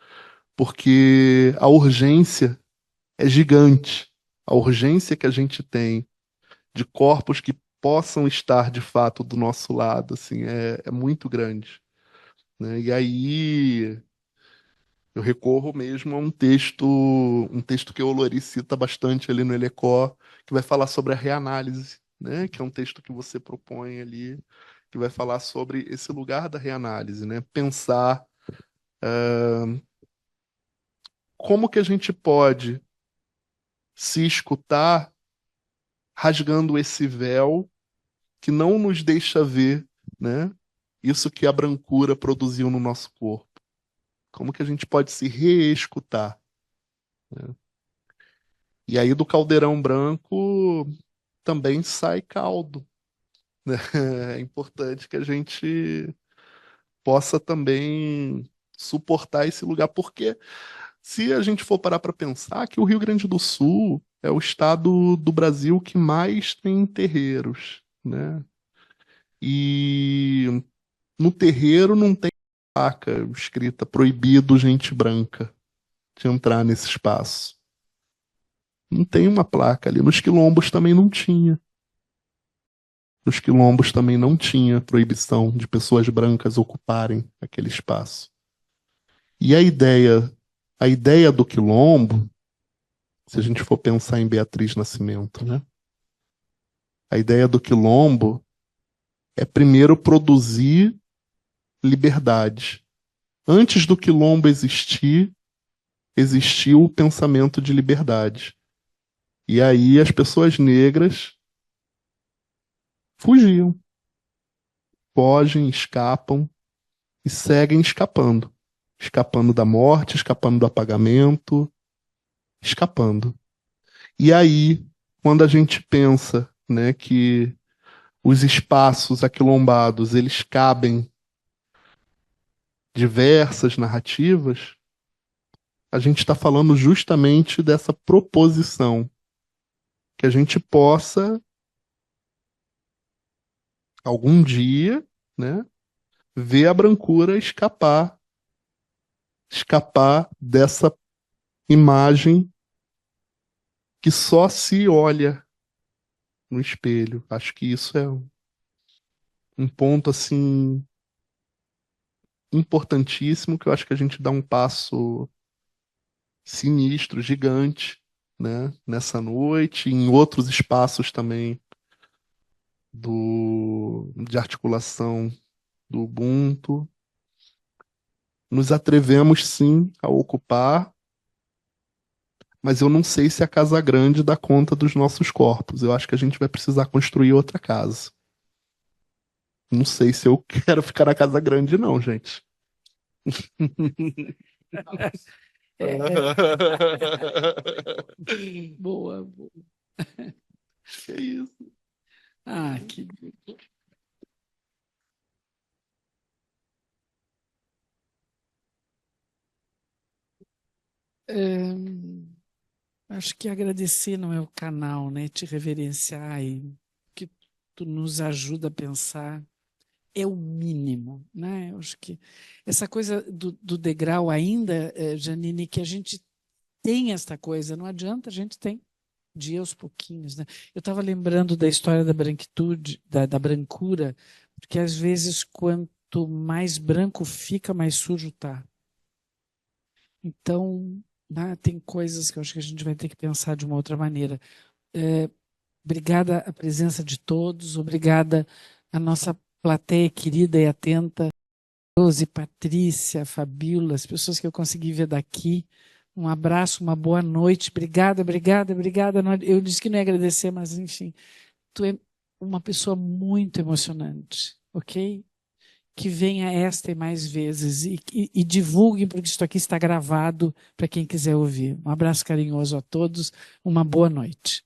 porque a urgência é gigante. A urgência que a gente tem de corpos que possam estar, de fato, do nosso lado, assim, é muito grande, né? E aí eu recorro mesmo a um texto que o Olori cita bastante ali no Elecó, que vai falar sobre a reanálise, né? Que é um texto que você propõe ali, que vai falar sobre esse lugar da reanálise, né? Pensar como que a gente pode se escutar rasgando esse véu que não nos deixa ver, né? Isso que a brancura produziu no nosso corpo. Como que a gente pode se reescutar, né? E aí do caldeirão branco também sai caldo, né? É importante que a gente possa também suportar esse lugar, porque se a gente for parar para pensar que o Rio Grande do Sul é o estado do Brasil que mais tem terreiros, né? E no terreiro não tem placa escrita proibido gente branca de entrar nesse espaço. Não tem uma placa ali. Nos quilombos também não tinha. Nos quilombos também não tinha proibição de pessoas brancas ocuparem aquele espaço. E a ideia do quilombo, se a gente for pensar em Beatriz Nascimento, né? A ideia do quilombo é primeiro produzir liberdade. Antes do quilombo existir, existiu o pensamento de liberdade. E aí as pessoas negras fugiam, fogem, escapam e seguem escapando. Escapando da morte, escapando do apagamento, escapando. E aí, quando a gente pensa, né, que os espaços aquilombados, eles cabem diversas narrativas, a gente está falando justamente dessa proposição que a gente possa, algum dia, né, ver a brancura escapar dessa imagem que só se olha no espelho. Acho que isso é um ponto assim importantíssimo, que eu acho que a gente dá um passo sinistro, gigante, né, nessa noite, em outros espaços também de articulação do Ubuntu. Nos atrevemos, sim, a ocupar, mas eu não sei se a Casa Grande dá conta dos nossos corpos. Eu acho que a gente vai precisar construir outra casa. Não sei se eu quero ficar na Casa Grande, não, gente. Boa, boa. Que isso? Ah, que acho que agradecer não é o canal, né? Te reverenciar e que tu nos ajuda a pensar é o mínimo, né? Eu acho que essa coisa do degrau ainda, Janine, que a gente tem esta coisa, não adianta, a gente tem de ir aos pouquinhos, né? Eu estava lembrando da história da branquitude, da brancura, porque às vezes quanto mais branco fica, mais sujo tá. Então, né, tem coisas que eu acho que a gente vai ter que pensar de uma outra maneira. Obrigada a presença de todos, obrigada a nossa plateia querida e atenta, Rose, Patrícia, Fabíola, as pessoas que eu consegui ver daqui. Um abraço, uma boa noite. Obrigada, obrigada, obrigada. Eu disse que não ia agradecer, mas enfim, tu é uma pessoa muito emocionante, ok? Que venha esta e mais vezes e divulguem, porque isso aqui está gravado para quem quiser ouvir. Um abraço carinhoso a todos, uma boa noite.